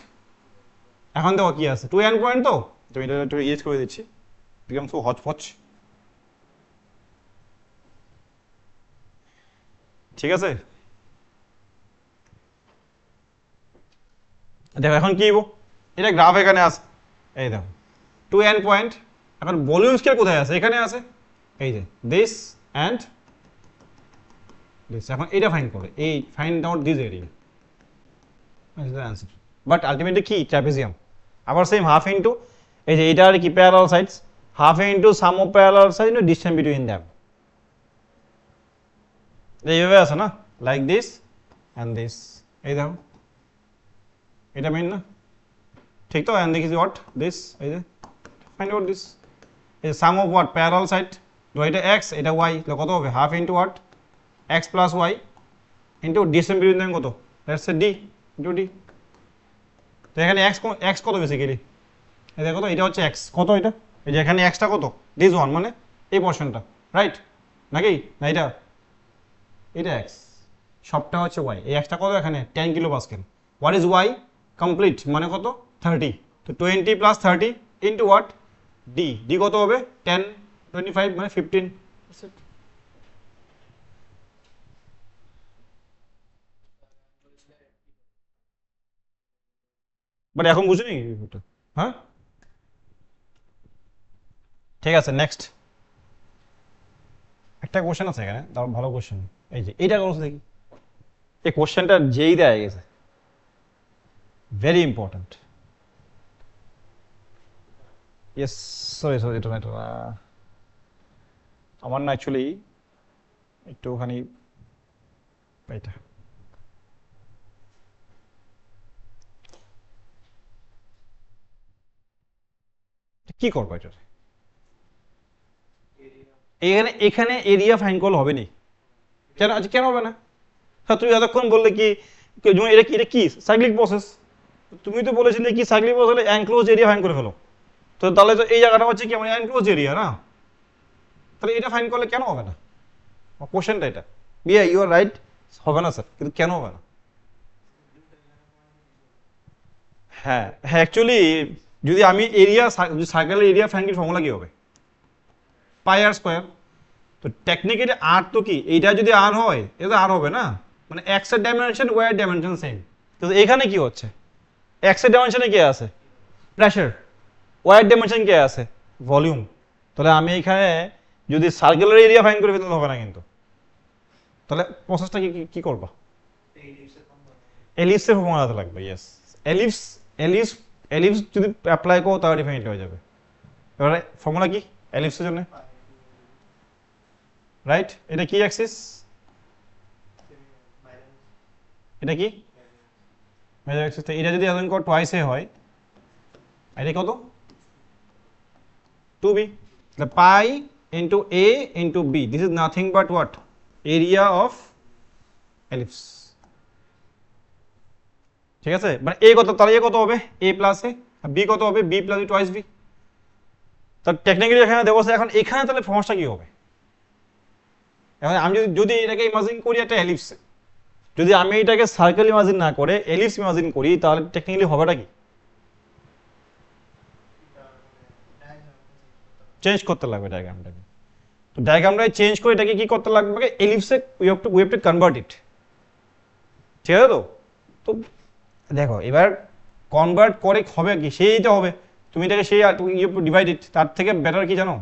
এখন দেখো কি আছে টু এন্ড পয়েন্ট, তো তুমি এটা একটু ইউজ করে দিচ্ছি বিকাম সো হচপচ, ঠিক আছে দেখো এখন কি এটা গ্রাফ এখানে আছে, এই দেখো টু এন্ড পয়েন্ট, এখন ভলিউম স্কেল কোথায় আছে এখানে আছে, এই যে দিস এন্ড দিস, এখন এটা ফাইন্ড করো, এই find out this area, is the answer, but ultimately কি ট্রাপিজিয়াম, আবার সেম হাফ ইনটু এই যে এটা আর কি parallel sides, half into some of parallel side into distance between them, এইভাবে আছে না লাইক দিস এন্ড দিস, এই দেখো এটা মেইন না, ঠিক তো, এন্ড দিস হোয়াট দিস, এই যে ফাইন্ড আউট দিস, এই sum of what parallel side, তো এটা x এটা y, তাহলে কত হবে half into what x plus y into distance between them কত let's say d into d, তো এখানে x কত বেসিক্যালি এই দেখো তো এটা হচ্ছে x কত, এটা এই যে এখানে x টা কত দিস ওয়ান মানে এই পোরশনটা রাইট নাকি না, এটা x সবটা হচ্ছে y, এই x টা কত এখানে 10 kilo pascal, what is y complete মানে কত 30, তো 20 প্লাস 30 ইনটু হোয়াট d কত হবে 10 25 মানে 15, বাট এখন বুঝুনি হ্যাঁ, ঠিক আছে নেক্সট একটা কোশ্চেন আছে এখানে, ভালো কোশ্চেন, এই যে এইটা করো দেখি, এই কোশ্চেনটা যেই দেয়া গেছে very important, yes, sorry sorry, এটা না, এটা না। আমার না অ্যাকচুয়ালি একটুখানি এটা কি করবো এটা, area, এখানে এখানে এরিয়া ফাইন করলে হবে নি, কেন আজ কেন হবে না? হ্যাঁ তুমি এতক্ষণ বললে কি যেমন এটা কি সাইক্লিক প্রসেস, তুমি তো বলেছিলে কি সাইক্লিক প্রসেস হলে এনক্লোজ এরিয়া ফাইন করে ফেলো, তো তাহলে তো এই জায়গাটা হচ্ছে কি আমার এনক্লোজ এরিয়া না, তাহলে এটা ফাইন করলে কেন হবে না? কোশ্চেনটা এটা, ইয়ে ইউ আর রাইট, হবে না স্যার, কিন্তু কেন হবে না? হ্যাঁ হ্যাঁ, অ্যাকচুয়ালি যদি আমি এরিয়া, সার্কেলের এরিয়া ফাইন ফর্মুলা কি হবে? পাই আর স্কোয়ার। তো টেকনিক্যালি আর তো কি, এইটা যদি আর হয় এটা আর হবে না, মানে এক্স এর ডাইমেনশন ওয়াই এর ডাইমেনশন সেম, কিন্তু এখানে কি হচ্ছে, এক্স এর ডাইমেনশনে কে আছে? প্রেসার। ওয়াই এর ডাইমেনশন কে আছে? ভলিউম। তাহলে আমি এখানে যদি সার্কেলের এরিয়া ফাইন করে ফেলতে হবে না কিন্তু, তাহলে প্রসেসটা কি কি করবা? ellipse এর form বানাবো। এলিপসের ফর্মুলাতে লাগবে, ইয়েস। এলিপস, এলিপস, এলিপস যদি অ্যাপ্লাই করো তাহলে ডিফাইন্ড হয়ে যাবে। এবারে ফর্মুলা কি এলিপসের জন্য? Pi রাইট, এটা কি অ্যাক্সিস? to minus এটা কি মেজর অ্যাক্সিস? তো এটা যদি এতদিন কর টোয়াইসে হয়, এটা কত? 2b। তাহলে pi into A into B, this is nothing but what? Area of ellipse. ঠিক আছে, মানে এ কত, তাহলে এ কত হবে? এ প্লাস এ। বি কত হবে? B plus twice B. তার টেকনিক্যালি এখানে দেবো, এখন এখানে তাহলে সমস্যা কি হবে? এখন আমি যদি যদি এটাকে ইমাজিন করি একটা এলিপস, যদি আমি এটাকে সার্কেল ইমাজিন না করে এলিপস ইমাজিন করি, তাহলে টেকনিক্যালি হবেটা কি? চেঞ্জ করতে লাগবে ডায়াগ্রামটাকে। তো ডায়াগ্রামটাকে চেঞ্জ করে এটাকে কি করতে লাগবে? এলিপসে we have to convert it. ঠিক আছে তো? তো দেখো এবার কনভার্ট করে হবে কি, সেইটা হবে, তুমি এটাকে সেই you have to divide it, তার থেকে বেটার কি জানো?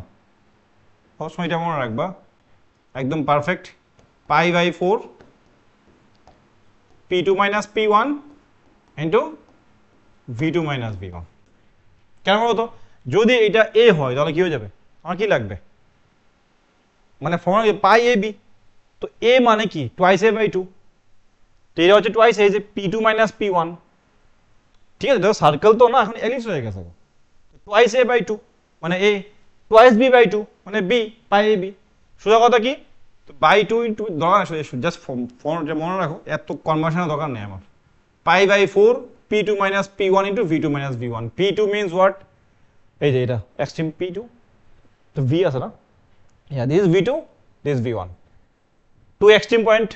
সবসময় এটা মনে রাখবা, একদম perfect. Pi by 4 p2 minus p1 into v2 minus v1। কেন বলো তো? যদি এটা a হয় তাহলে কি হয়ে যাবে? আমার কি লাগবে, মানে ফর্মুলা পাই এ বি, তো a মানে কি টোয়াইস a বাই 2, তো এটা হচ্ছে টোয়াইস এই যে p2 মাইনাস p1। ঠিক আছে, দেখো সার্কেল তো না, এখন এলিপস হয়ে গেছে, টোয়াইস a বাই 2 মানে a, টোয়াইস b বাই 2 মানে b, পাই এ বি। সোজা কথা কি, বাই 2 ইন্টু দরকার নেই, জাস্ট ফর্মটা মনে রাখো, এত কনভার্সনের দরকার নেই আমার। Pi by 4 p2 minus p1 into v2 minus v1। p2 means what? এই যে এটা এক্সট্রিম p2, তো v আছে না, yeah this is v2, this is v1, two extreme point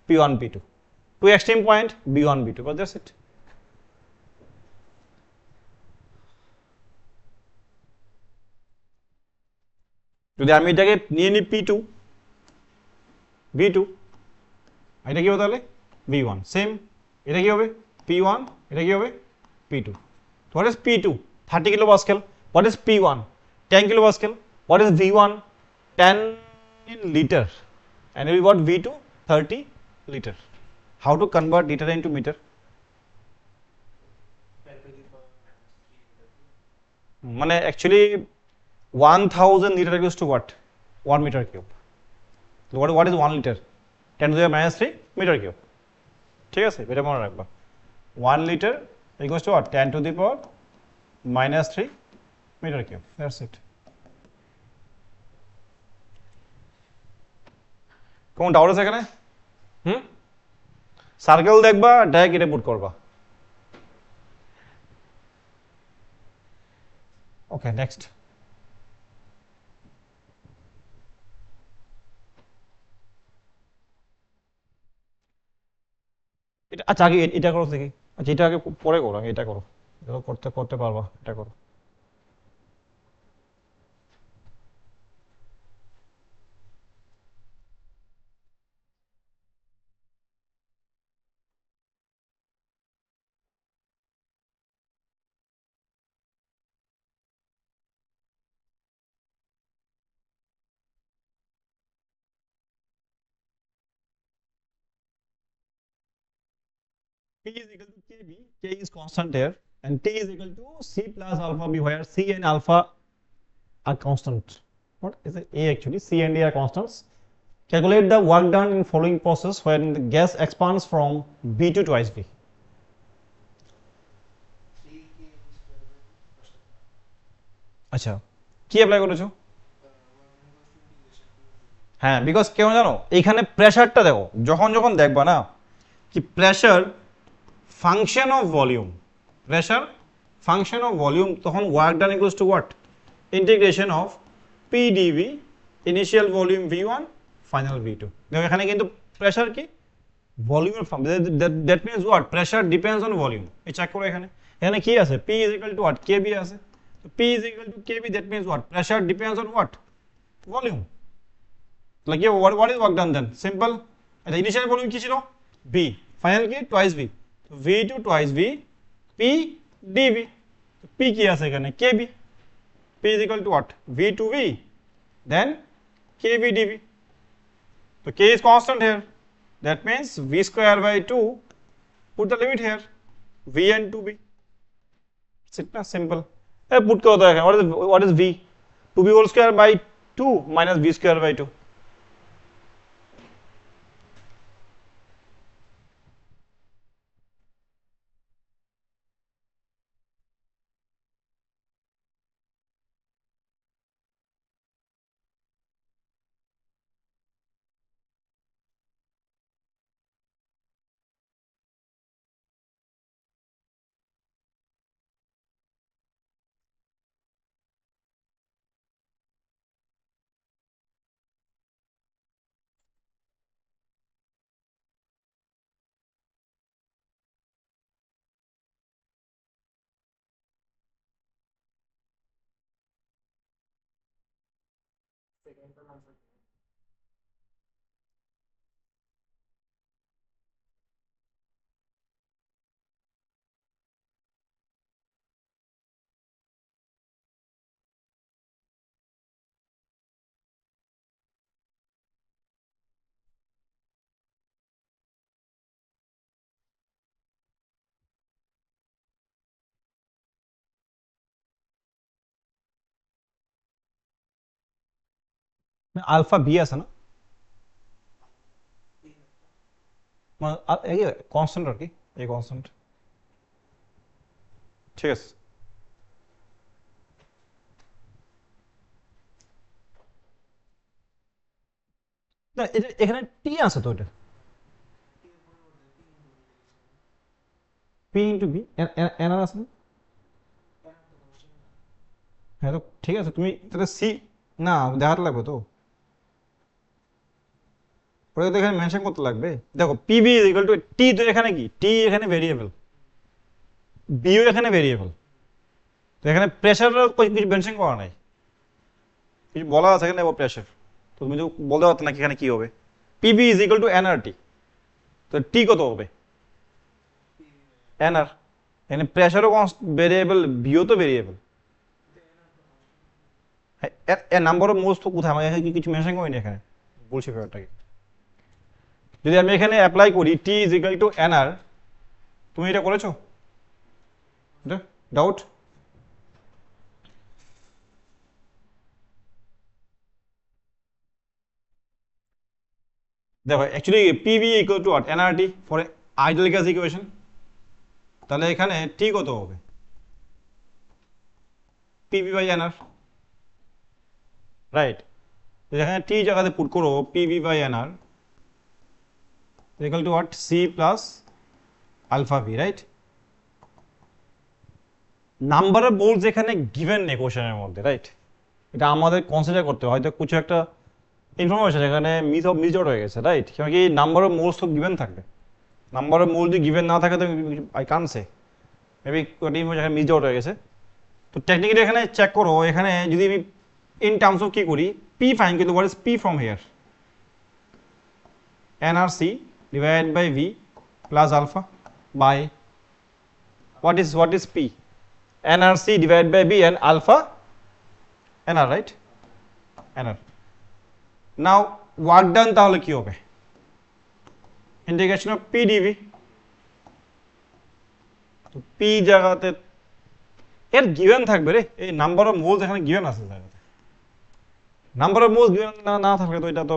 p1 p2, two extreme point b1 b2, but that's it. যদি আমি এটাকে নিয়ে নিই p2 v2, এটা কি হবে তাহলে? v1 same. এটা কি হবে? p1, এটা কি হবে? p2। What is p2? 30 kilopascal. What is p1? 10 kilopascal. What is v1? 10 in liter. And what v2? 30 liter. How to convert liter into meter? 10 to the power minus 3 মানে actually 1000 liter equals to what? 1 meter cube. So what is 1 liter? 10 to the minus 3 meter cube. ঠিক আছে, এটা মনে রাখবা। 1 liter equals to what? 10 to the power minus 3 meter cube. That's it. কোন doubt আছে এখানে? Circle দেখবা, ডাইরেক্ট এটা পুট করবা। ওকে, নেক্সট। এটা আচ্ছা আগে এটা করো দেখি। আচ্ছা এটা আগে পরে করো, আগে এটা করো, এটা তো করতে করতে পারবা, এটা করো। P is equal to KB, K is constant here, and T is equal to C plus alpha B, where C and alpha are constant. What is it? A actually, C and D are constants. Calculate the work done in following process when the gas expands from B to twice B. আচ্ছা কি apply করেছো? হ্যাঁ, because কেন জানো, এইখানে প্রেশারটা দেখো, যখন যখন দেখবা না কি pressure function of volume, pressure function of volume, তখন work done equals to what? Integration of P d V, initial volume V1, final V2। দেখো এখানে কিন্তু প্রেশার কি ভলিউমের form, that means what? Pressure depends on volume. এই check করো এখানে, এখানে কি আছে? P is equal to what? KB আছে। P is equal to KB, that means what? Pressure depends on what? Volume. Like yeah, what is work done then? Simple. The initial volume কি ছিল? B. Final কি? Twice B. So V2 twice B, P dV. So P কি আছে এখানে? KB. P is equal to what? V2V. Then KB dV. So K is constant here. That means V square by 2. Put the limit here. V and 2B. Simple. Put karo to ekhane, what is V? 2B whole square by 2 minus V square by 2. Second one answer. Alpha B আছে না, মানে এই constant আর কি, এই constant. ঠিক আছে, না এটা এখানে টি আছে তো, এটা পি ইন্টু বি এন আর আছে না? হ্যাঁ তো ঠিক আছে, তুমি তাহলে সি না দেখাতে লাগবে তো, ওটা তো এখানে মেনশন করতে লাগবে। দেখো পিবি ইজ ইকুয়াল টু টি, তো এখানে কি টি এখানে ভেরিয়েবল, বিও এখানে ভেরিয়েবল, তো এখানে প্রেশারের কিছু মেনশন করা নাই, কিছু বলা আছে এখানে প্রেশার, তো তুমি তো বলতে পারতো না কি এখানে কি হবে। PB is equal two nRT, তো টি কত হবে? এনআর, এখানে প্রেশারও ভেরিয়েবল, বিও তো ভেরিয়েবল। নাম্বার অফ মোলস তো কোথায়, আমার এখানে কিছু মেনশন করিনি এখানে, বলছি ব্যাপারটাকে। যদি আমি এখানে অ্যাপ্লাই করি T is equal to NR, তুমি এটা করেছো? এটা ডাউট? দেখো actually PV equal to what? NRT for ideal gas equation. তাহলে এখানে টি কত হবে? PV by NR, right? এখানে টি জায়গাতে পুট করো PV by NR equal to what? C plus alpha V, right? Number of moles এখানে given নেই কোশ্চেনের মধ্যে, রাইট? এটা আমাদের কনসিডার করতে হয়, হয়তো কিছু একটা ইনফরমেশন এখানে মিস আউট হয়ে গেছে, রাইট? কারণ কি নাম্বার অফ মোলস তো গিভেন থাকবে, নাম্বার অফ মোল যদি গিভেন না থাকে তো আই কান্ট সে, মেবি কোটি এখানে মিস আউট হয়ে গেছে। তো টেকনিক্যালি এখানে চেক করো, এখানে যদি আমি ইন টার্মস অফ কি করি, পি ফাইন, কিন্তু what is P from here? NRC divided by V plus alpha by what is P? NRC divided by B and alpha NR, right? NR. Now work done তাহলে কি হবে? Integration of P dV. তো P জায়গাতে এর given থাকবে রে, এই number of moles এখানে গিভেন আছে জায়গাতে। নাম্বার অফ মোলস গিভেন না থাকলে তো এটা তো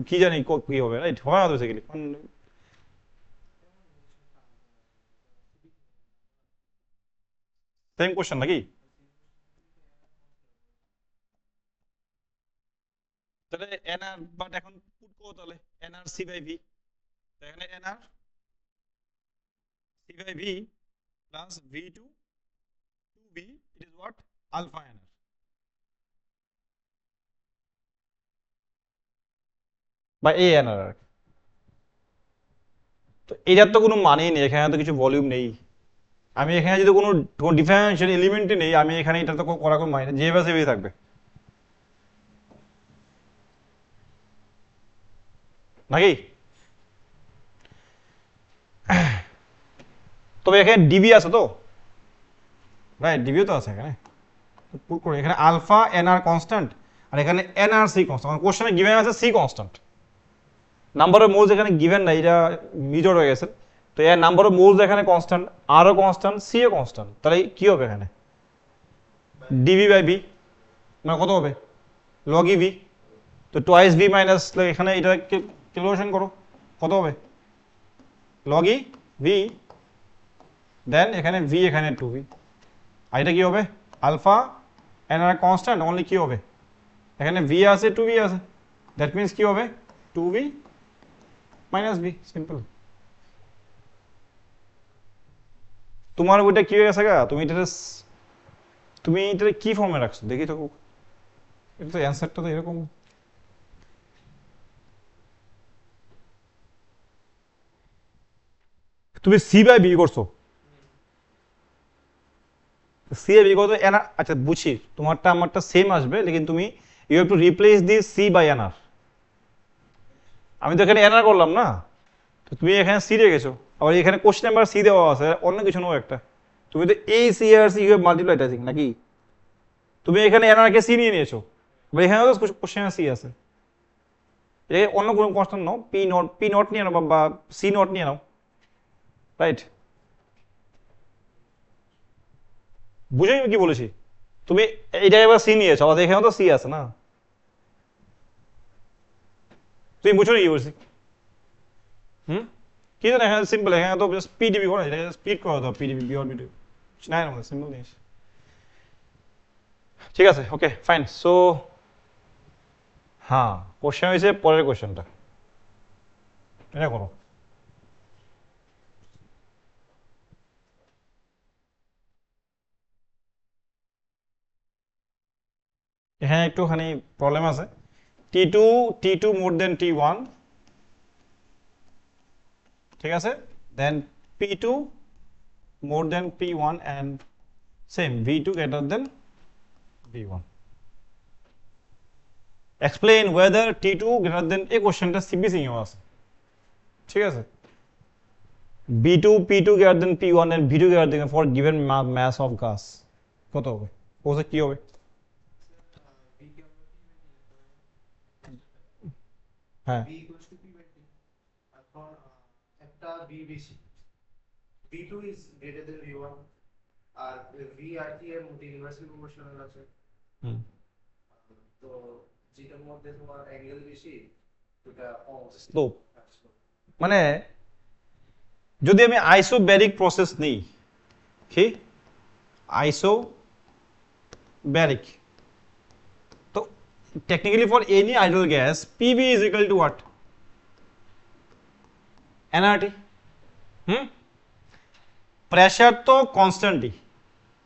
কি জানি কি হবে, রাইট? হয় না তো বেসিক্যালি। সেম কোশ্চেন নাকি? তাহলে এনআর, বাট এখন পুট করো তাহলে এনআর সি বাই ভি। এখানে NR C by V plus V two V, it is what? Alpha NR. বা এ এনআর আর কি। তো এটার তো কোনো মানেই নেই, এখানে তো কিছু ভলিউম নেই। আমি এখানে যদি কোনো ডিফারেন্সিয়াল এলিমেন্টই নেই, আমি এখানে এটা তো করা কোনো মানে যে বা সেভাবেই থাকবে নাকি? তবে এখানে ডিবি আছে তো, রাইট? ডিবিও তো আছে এখানে। পুট করে এখানে আলফা এনআর কনস্ট্যান্ট, আর এখানে এনআর সি কনস্ট্যান্ট। কোশ্চেনে গিভেন আছে C constant, number of moles এখানে গিভেন নাই, এটা মিজর হয়ে গেছে। তো এর নাম্বার অফ মোলস এখানে কনস্ট্যান্ট, আরও কনস্ট্যান্ট, সি ও কনস্ট্যান্ট, তাহলে কি হবে এখানে? ডিবি বাই বি, মানে কত হবে? Log E V. তো টোয়াইস ভি মাইনাস, এখানে এটা ক্যালকুলেশন করো, কত হবে? লগ ই ভি, দেন এখানে ভি, এখানে টু ভি। আর এটা কি হবে? Alpha N R constant, only কি হবে? এখানে ভি আছে, টু ভি আছে, দ্যাট মিনস কি হবে? Two V minus V, simple. তোমার ওইটা কি হয়ে গেছে গা? তুমি এটা কি ফর্মে রাখছো দেখি তো। এটা তো অ্যান্সারটা তো এরকম। তুমি সি বাই বি করছো, সি বাই বি করছো এনআর। আচ্ছা বুঝি, তোমারটা আমারটা সেম আসবে, লেকিন তুমি you have to replace this C by NR. আমি তো এখানে এনআর করলাম না, তো তুমি এখানে সি রেখেছো, আবার এখানে কোশ্চেন নাম্বার সি দেওয়া আছে, অন্য কিছু নয় একটা। তুমি তো এই সি আর C you have multiplied I think নাকি? তুমি এখানে এনআর কে সি নিয়ে নিয়েছো, এবার এখানে তো কোশ্চেনে সি আছে। এটা অন্য কোনো কনস্ট্যান্ট নাও, পি নট নিয়ে নাও বা সি নট নিয়ে নাও, রাইট? বুঝে আমি কি বলেছি? তুমি এইটা এবার সি নিয়েছো, আবার এখানেও তো সি আছে না। তুমি বুঝো কি বলছি? হুম, কি জানো এখানে সিম্পল, এখানে তো জাস্ট পিডিবি করো, এটা স্প্লিট করে দাও, পিডিবি বিওর বিডিবি, নাই না সিম্পল জিনিস। ঠিক আছে, ওকে ফাইন। সো হ্যাঁ, কোশ্চেন হয়েছে পরের কোশ্চেনটা, এটা করো। এখানে একটুখানি প্রবলেম আছে। টি টু মোর দেন টি1, ঠিক আছে? Then P two more than P one and same V two greater than V one. Explain whether T two greater than, এই কোশ্চেনটা সিবিসিও আছে, ঠিক আছে? V two P two greater than P one and V two greater than for given mass of gas, কত হবে? ওসে কি হবে? হ্যাঁ, B equals to P by T. এখন একটা B বেশি, V2 is greater than V1, R V R T এর মধ্যে ইনভার্সলি প্রপোর্শনাল আছে। হুম, তো যেটার মধ্যে তোমার অ্যাঙ্গেল বেশি ওটা স্লোপ। মানে যদি আমি আইসোব্যারিক প্রসেস নিই, কি আইসোব্যারিক, তো technically for any idol gas PV is equal to what? NRT. Hmm, pressure তো কনস্ট্যান্টই,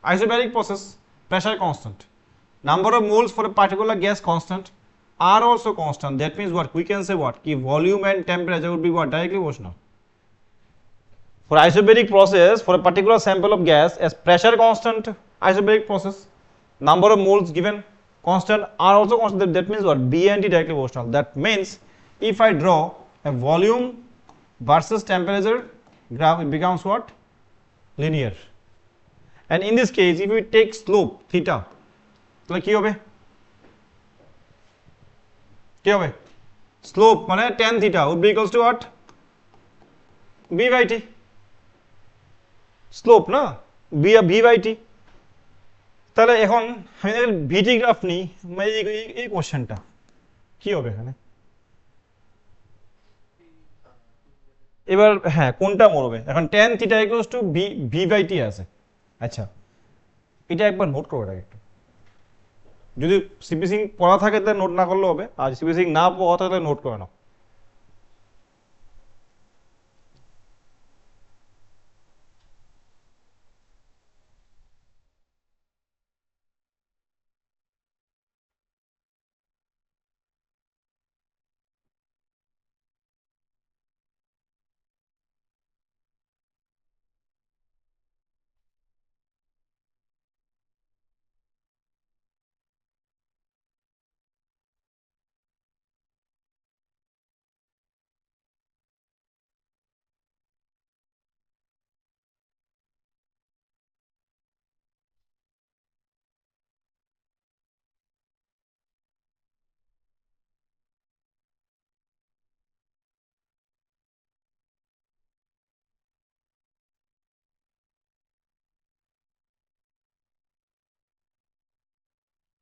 isobaric process pressure constant, number of moles for a particular gas constant are also constant. That means what we can say, what ki volume and temperature would be what directly proportional. For isobaric process, for a particular sample of gas, as pressure constant, isobaric process, number of moles given constant are also constant. That means what B and T directly proportional. That means if I draw a volume versus temperature graph, it becomes what? Linear. And in this case, if we take slope theta, তাহলে কি হবে? কি হবে? Slope মানে tan theta would be equals to what? B by T. Slope না? B by T. তাহলে এখন আমি ভিটি গ্রাফ নিই, এই কোশ্চেনটা কি হবে এখানে? এবার হ্যাঁ কোনটা মরবে এখন? tan theta equals to V by T আছে। আচ্ছা এটা একবার নোট করে রাখ একটু, যদি সিপি সিং পড়া থাকে তাহলে নোট না করলেও হবে, আর সিপি সিং না পড়া থাকলে নোট করে নাও।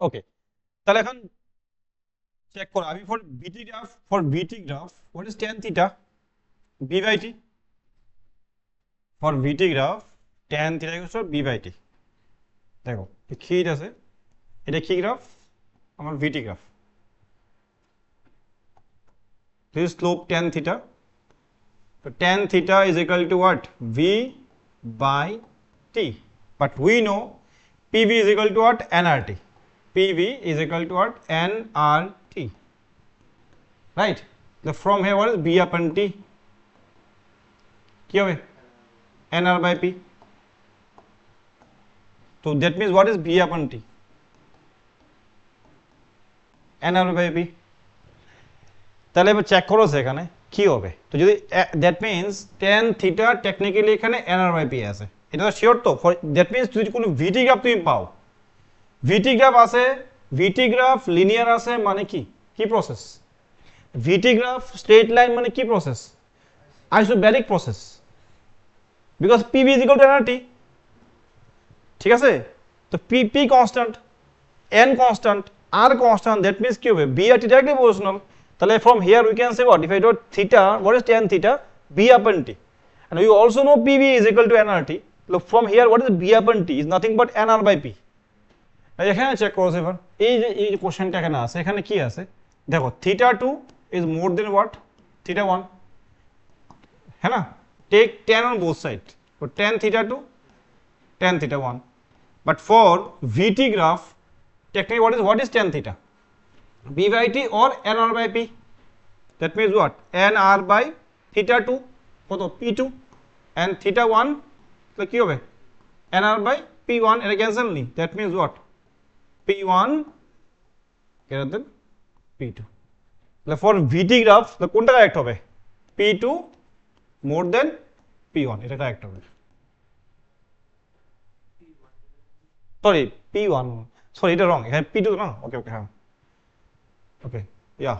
ওকে তাহলে এখন চেক করো আমি for V T graph what is tan theta? V by T. For V T graph tan theta equals to V by T. দেখো কি আছে, এটা কি গ্রাফ? আমার V T graph. This is slope tan theta. So tan theta is equal to what? V by T. But we know PV is equal to what? nRT. PV is equal to what? nRT. Right? So from here what is B upon T? কি হবে? nR by P. So that means what is B upon T? nR by P. তাহলে এবার check করো সেখানে কি হবে। তো যদি that means tan theta technically এখানে nR বাই পি আছে, এটা তো শিওর তো। দ্যাট মিনস যদি কোনো ভিটি গ্রাফ তুমি পাও, ভিটি গ্রাফ আছে, ভিটি গ্রাফ লিনিয়ার আছে মানে কি কি process? V T graph straight line মানে কি process? Isobaric process, because P V is equal to nRT। ঠিক আছে, তো P constant, n constant, R constant, that means কি হবে? বি আর টি ডাইরেক্টলি প্রপোর্শনাল। তাহলে from here we can say what? If I do theta, what is tan theta? B upon T. And we also know PV is equal to nRT. Look from here, what is B upon T? Is nothing but nR by P. এখানে check করো এবার, এই যে কোশ্চেনটা এখানে আছে, এখানে কি আছে দেখো, theta 2 is more than what? theta 1, হ্যাঁ না? Take tan on both sides. So tan theta 2, tan theta 1. But for VT graph, technically what is tan theta? B by T or nR by P. That means what? nR by theta 2 কত? P2 and theta 1 তাহলে কি হবে? nR by P1, এটা cancel নি। That means what? P1 greater than P2. তাহলে for VT graph তাহলে কোনটা correct হবে? P2 more than P1, এটা কারেক্ট হবে। সরি P1, সরি এটা রং, এখানে P2 না। ওকে ওকে হ্যাঁ ওকে ইয়া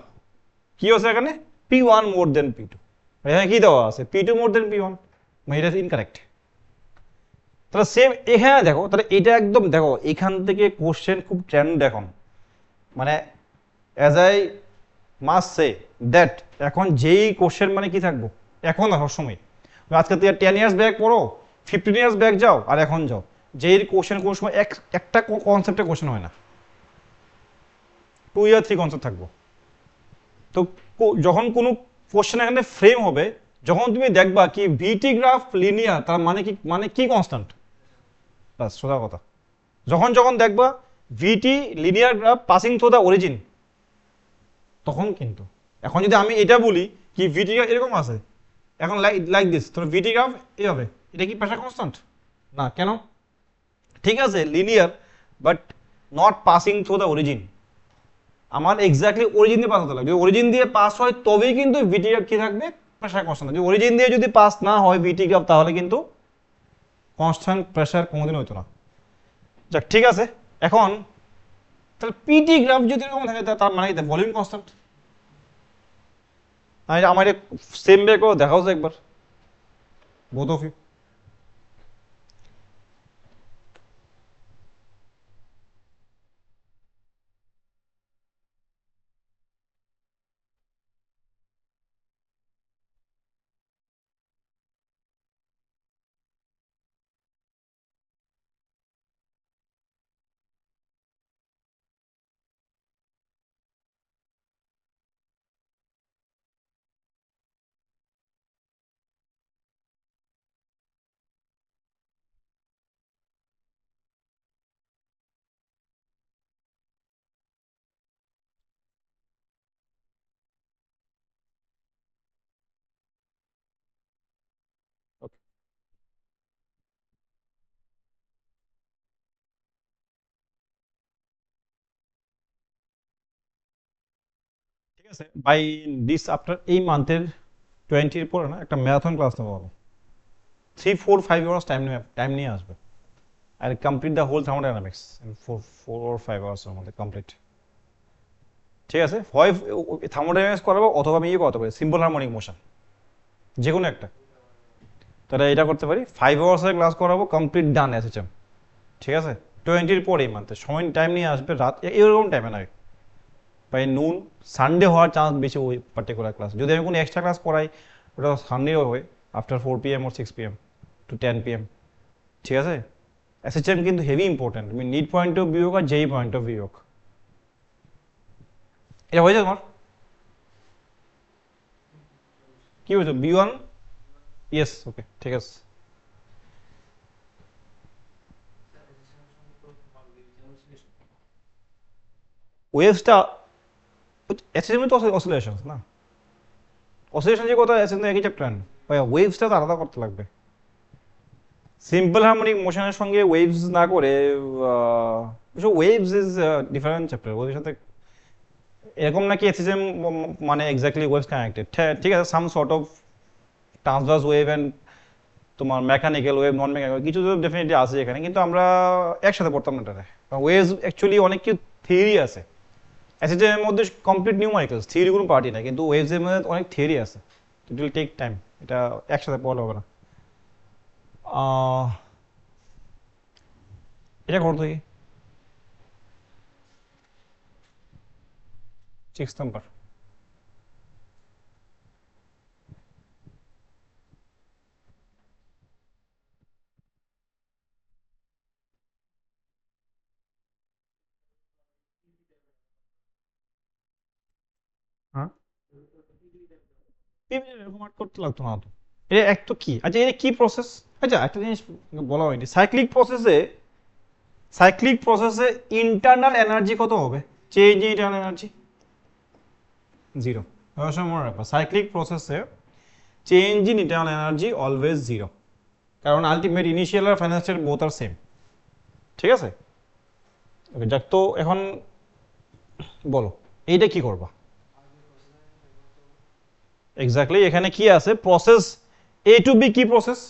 কি আছে এখানে? P1 মোর দেন P2, এখানে কি দেওয়া আছে? P2 মোর দেন P1, মানে এটা ইনকারেক্ট। তাহলে সেম এখানে দেখো, তাহলে এটা একদম দেখো এখান থেকে কোশ্চেন খুব ট্রেন্ড এখন, মানে as I must say that এখন যেই কোশ্চেন মানে কি থাকবো এখন না সবসময়। আজকে তুই 10 ইয়ার্স ব্যাক পড়ো, 15 ইয়ার্স ব্যাক যাও, আর এখন যাও, যেই কোশ্চেন কোনো সময় একটা কনসেপ্টে কোশ্চেন হয় না, 2 ইয়ার 3 কনসেপ্ট থাকবো। তো যখন কোনো কোশ্চেন এখানে ফ্রেম হবে, যখন তুমি দেখবা কি ভিটি গ্রাফ লিনিয়ার, তার মানে কি কনস্ট্যান্ট, বাস সোজা কথা। যখন দেখবা V T linear graph passing through the origin, তখন কিন্তু এখন যদি আমি এটা বলি কি ভিটি গ্রাফ এরকম আছে, এখন লাইক দিস, তো ভিটি গ্রাফ এই হবে, এটা কি প্রেসার কনস্ট্যান্ট না? কেন? ঠিক আছে linear, but not passing through the origin. আমার এক্স্যাক্টলি অরিজিন দিয়ে পাস হতে লাগবে, যদি অরিজিন দিয়ে পাস হয় তবেই কিন্তু ভিটি গ্রাফ কি থাকবে? Pressure constant. যদি অরিজিন দিয়ে যদি পাস না হয় ভিটি গ্রাফ, তাহলে কিন্তু কনস্ট্যান্ট প্রেসার কোনোদিন হইতো না। যাক ঠিক আছে, এখন তাহলে পিটি গ্রাফ যদি এরকম থাকে তার মানে ভলিউম কনস্ট্যান্ট। আমার সেম বে করে দেখাও একবার, বোথ অফ ইউ। ঠিক আছে, বাই দিস আফটার এই মান্থের 20-র পরে না একটা ম্যারাথন ক্লাস নেবো আমি, 3-4-5 hours টাইম নিয়ে আসবে আর complete the whole thermodynamics in 4 or 5 hours এর মধ্যে কমপ্লিট। ঠিক আছে, হয় থার্মোডাইনামিক্স করাবো অথবা আমি ইয়ে করতে পারি সিম্পল হারমোনিক মোশন, যে কোনো একটা। তাহলে এটা করতে পারি, 5 hours ক্লাস করাবো কমপ্লিট ডান এসএচএম। ঠিক আছে, 20-র পরে এই মান্থে সময় টাইম নিয়ে আসবে, রাত এরকম টাইমে নয়, বাই নুন। সানডে হওয়ার চান্স বেশি ওই পার্টিকুলার ক্লাস, যদি আমি কোনো এক্সট্রা ক্লাস করাই ওটা সানডে হবে after 4 PM or 6 PM to 10 PM। ঠিক আছে, এসএচএম কিন্তু হেভি ইম্পর্টেন্ট, আমি নিড পয়েন্ট অফ ভিউ হোক আর যেই পয়েন্ট অফ ভিউ হোক। এটা হয়েছে তোমার কি হয়েছে B1? ইয়েস, ওকে ঠিক আছে। ওয়েভসটা এসএচএম তো অসিলেশন না, অসিলেশন যে কথা এসএচএম একই চ্যাপ্টার, ভাই ওয়েভসটা তো আলাদা করতে লাগবে। সিম্পল হারমোনিক মোশনের সঙ্গে ওয়েভস না করে ওয়েভস ইজ ডিফারেন্ট চ্যাপ্টার, ওদের সাথে এরকম নাকি এসএসএম মানে এক্স্যাক্টলি ওয়েভস কানেক্টেড। ঠিক আছে, সাম sort of transverse wave and তোমার মেকানিক্যাল ওয়েভ, নন মেকানিক্যাল কিছু তো ডেফিনেটলি আছে এখানে, কিন্তু আমরা একসাথে পড়তাম না এটাতে। ওয়েভস অ্যাকচুয়ালি অনেক কিছু থিওরি আছে, এসএসএম এর মধ্যে কমপ্লিট নিউমারিক্যালস, থিওরি কোনো পার্টি না, কিন্তু ওয়েভস এর মধ্যে অনেক থিওরি আছে, ইট উইল টেক টাইম, এটা একসাথে পড়া হবে না। এটা করতো কি 6 নাম্বার। হ্যাঁ, এরকম আর্ট করতে লাগতো না তো। এটা এক তো কি, আচ্ছা এটা কি প্রসেস? আচ্ছা একটা জিনিস বলা হয়নি, সাইক্লিক প্রসেসে ইন্টারনাল এনার্জি কত হবে? Change in internal energy 0। অবশ্যই মনে রাখবা, সাইক্লিক প্রসেসে change in internal energy always 0, কারণ আলটিমেট ইনিশিয়াল আর ফাইনাল স্টেট বোথ আর সেম। ঠিক আছে, ওকে যাক, তো এখন বলো এইটা কি করবা এক্স্যাক্টলি, এখানে কি আছে প্রসেস এ টু বি, কি process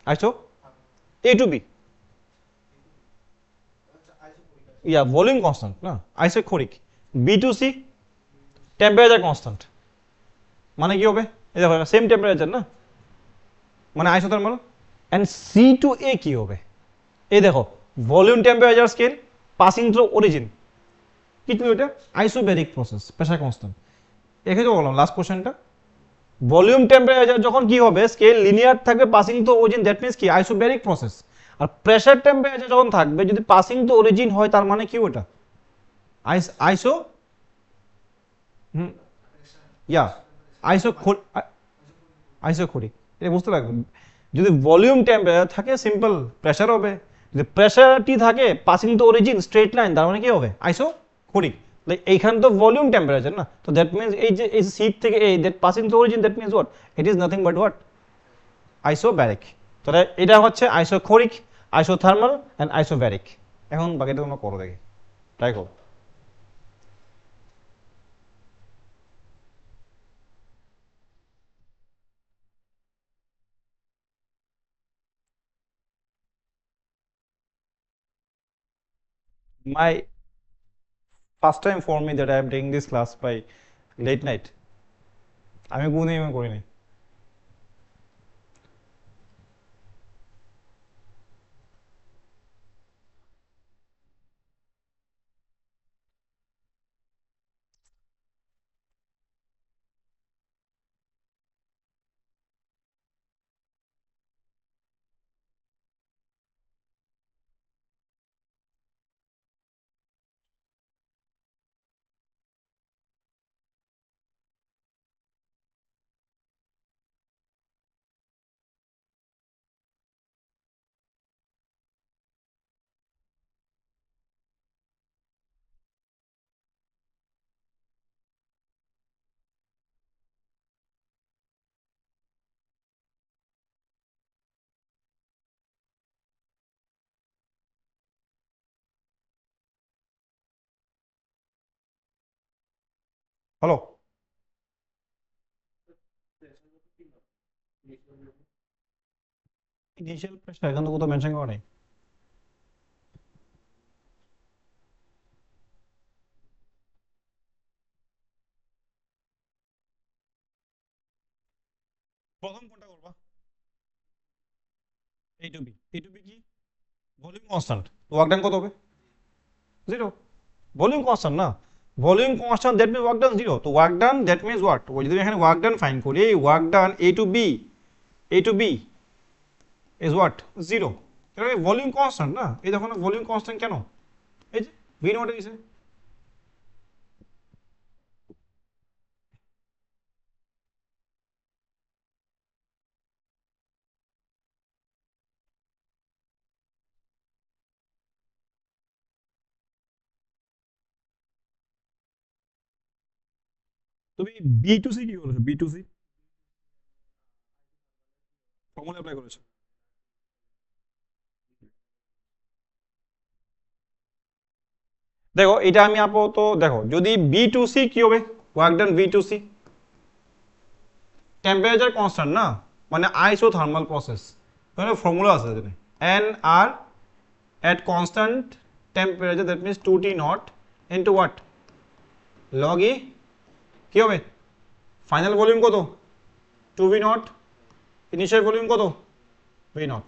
iso A to B, yeah volume constant না, isochoric. B to C temperature constant, মানে কি হবে এই দেখো সেম টেম্পারেচার না, মানে isothermal. And C to A কি হবে এই দেখো, volume temperature scale passing through origin, কি তুমি এটা আইসোব্যারিক প্রসেস, প্রেসার কনস্ট্যান্ট। এখানে বললাম লাস্ট কোশ্চেনটা, ভলিউম টেম্পারেচার যখন কি হবে স্কেল লিনিয়ার থাকবে passing to origin, that means কি আইসোব্যারিক প্রসেস। আর প্রেসার টেম্পারেচার যখন থাকবে যদি পাসিং টু অরিজিন হয়, তার মানে কি ওটা আইসো, হুম, ইয়া আইসো আইসোকোরিক, এটা বুঝতে লাগবে। যদি ভলিউম টেম্পারেচার থাকে সিম্পল প্রেসার হবে, যদি প্রেসারটি থাকে passing to origin straight line, তার মানে কি হবে আইসোকোরিক। এইখানে তো ভলিউম টেম্পারেচার না, তো দ্যাট মিন্স এই যে এই সিট থেকে এই that passing to origin, that means what, it is nothing but what isobaric. তাহলে এটা হচ্ছে আইসোকোরিক, আইসোথার্মাল অ্যান্ড আইসোব্যারিক। এখন বাকিটা তোমরা করো দেখি, ট্রাই করো। My first time for me that I am taking this class by late night, আমি কোনোদিন এমন করিনি। হলো ইনিশিয়াল প্রেসার এখানে তো কোথাও মেনশন করা নেই। প্রথম কোনটা করবা? এই টু বি কি ভলিউম কনস্ট্যান্ট, ওয়ার্ক ডান কত হবে? জিরো। ভলিউম কনস্ট্যান্ট না, volume constant that means work done zero. তো work done that means what, ওই যদি এখানে ওয়ার্ক ডান ফাইন্ড করি, work done A to B is what, zero. তাহলে ভলিউম কনস্ট্যান্ট না, এই দেখো না ভলিউম কনস্ট্যান্ট কেন, এই যে ভি নট দিছে। তুমি বি টু সি কি করেছো? B to C formula apply করেছো? দেখো এটা আমি আপাতত দেখো, যদি বি টু সি কি হবে, work done B to C temperature constant না, মানে আইসোথার্মাল প্রসেস, তাহলে ফর্মুলা আছে এখানে N R at constant temperature, that means 2T naught into what, log E কি হবে, ফাইনাল ভলিউম কত 2V naught, ইনিশিয়াল ভলিউম কত V naught।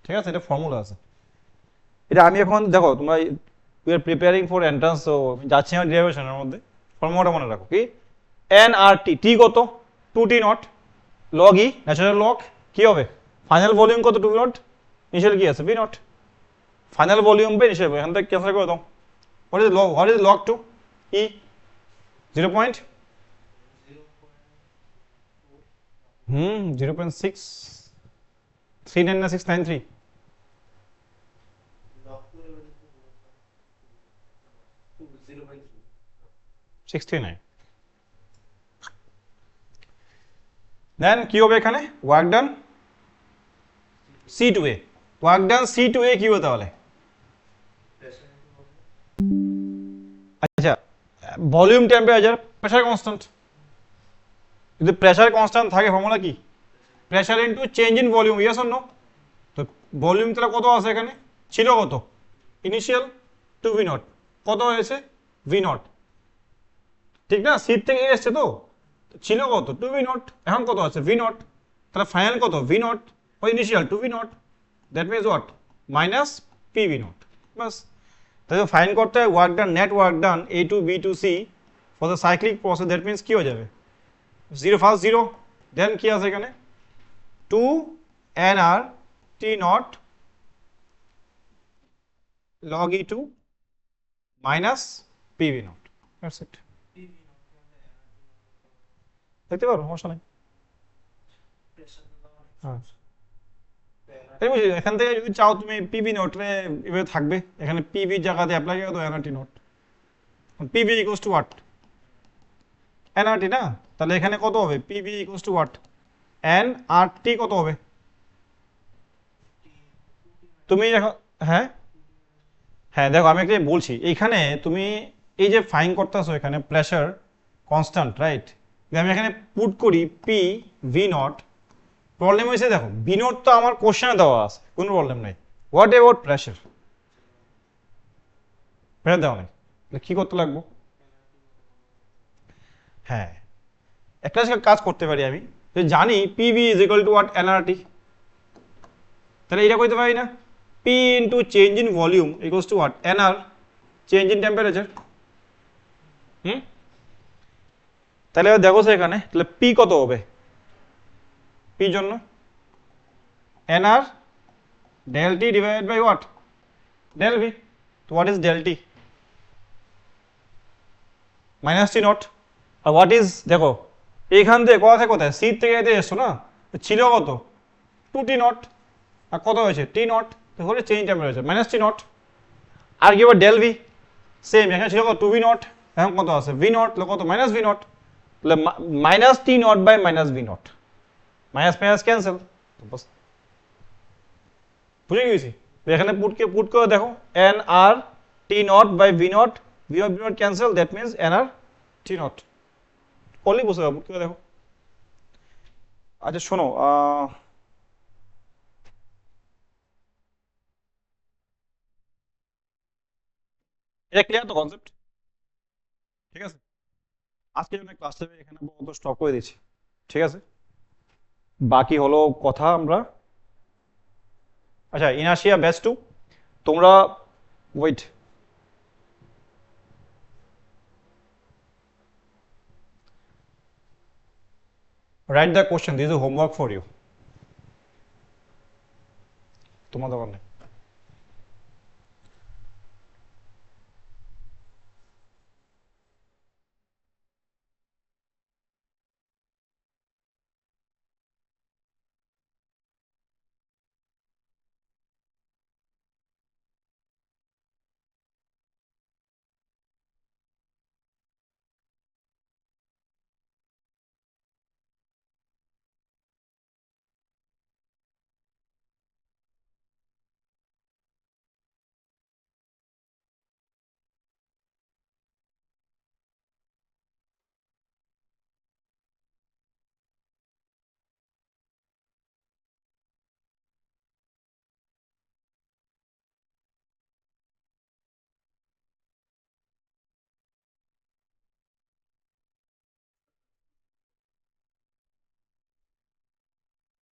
ঠিক আছে, এটা ফর্মুলা আছে। এটা আমি এখন দেখো তোমরা we are preparing for entrance, তো যাচ্ছি আমার ডেরিভেশনের মধ্যে, ফর্মুলাটা মনে রাখো কি, এন আর টি, টি কত 2T naught, log E natural log কি হবে, ফাইনাল ভলিউম কত 2V naught, ইনিশিয়াল কি আছে V naught, ফাইনাল ভলিউম पे ইনিশিয়াল, এখান থেকে ক্যান্সেল করে দাও। what is log 2 E 0. 0.6 39693 69। দেন কি হবে এখানে, ওয়ার্ক ডান C2A, ওয়ার্ক ডান C2A কি হবে তাহলে, আচ্ছা ভলিউম টেম্পারেচার প্রেসার কনস্ট্যান্ট, যদি প্রেসার কনস্ট্যান্ট থাকে ফর্মুলা কি, pressure into change in volume, yes or no. তো ভলিউম তাহলে কত আছে এখানে, ছিল কত ইনিশিয়াল 2V naught, কত হয়েছে V naught, ঠিক না, সিট থেকে এসছে তো, ছিল কত 2V naught, এখন কত আছে V naught, তাহলে ফাইনাল কত V naught ও initial 2V naught, that means what minus PV naught, বাস। তাহলে ফাইন করতে হয় work done, net work done A to B to C for the cyclic process, that means কি হয়ে যাবে জিরো, ফার্স্ট জিরো, দেন কি আছে এখানে 2 NR T naught log E2 minus PV naught, that's it। দেখতে পারো সমস্যা নাই, হ্যাঁ এখান থেকে যদি চাও তুমি পিভি নোটে এভাবে থাকবে, এখানে পিভি জায়গাতে অ্যাপ্লাই করে দাও nRT note, PV equals to what nRT না, তাহলে এখানে কত হবে PV equals to what nRT কত হবে, তুমি দেখো, হ্যাঁ হ্যাঁ দেখো আমি একটা বলছি, এইখানে তুমি এই যে ফাইন করতেছো এখানে প্রেসার কনস্ট্যান্ট রাইট, আমি এখানে পুট করি পি ভি নট, প্রবলেম হয়েছে দেখো ভি নট তো আমার কোশ্চেনে দেওয়া আছে, কোনো প্রবলেম নাই, হোয়াট অ্যাবাউট প্রেসার, প্রেসার দেওয়া নেই, কি করতে লাগবো, হ্যাঁ একটা কাজ করতে পারি আমি, জানি PV is equal to what nRT, তাহলে এটা কইতে পারি না P into change in volume equals to what NR change in temperature, তাহলে দেখো এখানে তাহলে P কত হবে, P জন্য NR del T divided by what del V, so what is del T minus T naught, R what is দেখো এইখান থেকে কোথায় C থেকে এতে এসছো না, ছিল কত 2T naught আর কত হয়েছে T naught, তাহলে change temperature minus T naught, আর কি হবে ডেল ভি সেম, এখানে ছিল কত 2V naught, এখন কত আছে V naught, কত মাইনাস V naught, তাহলে minus T naught by minus V naught, minus minus cancel, বুঝে গেছি, এখানে পুট করে দেখো N R T naught by V naught, V naught cancel, that means N R T naught করলেই বুঝতে পারবো, কি দেখো। আচ্ছা শোনো, এটা ক্লিয়ার তো কনসেপ্ট? ঠিক আছে, আজকে জন্য ক্লাসটা এখানে আপাতত স্টপ করে দিচ্ছি। ঠিক আছে, বাকি হলো কথা আমরা। আচ্ছা ইনার্শিয়া বেস টু, তোমরা wait, write the question, this is homework for you, তোমাদের অনেক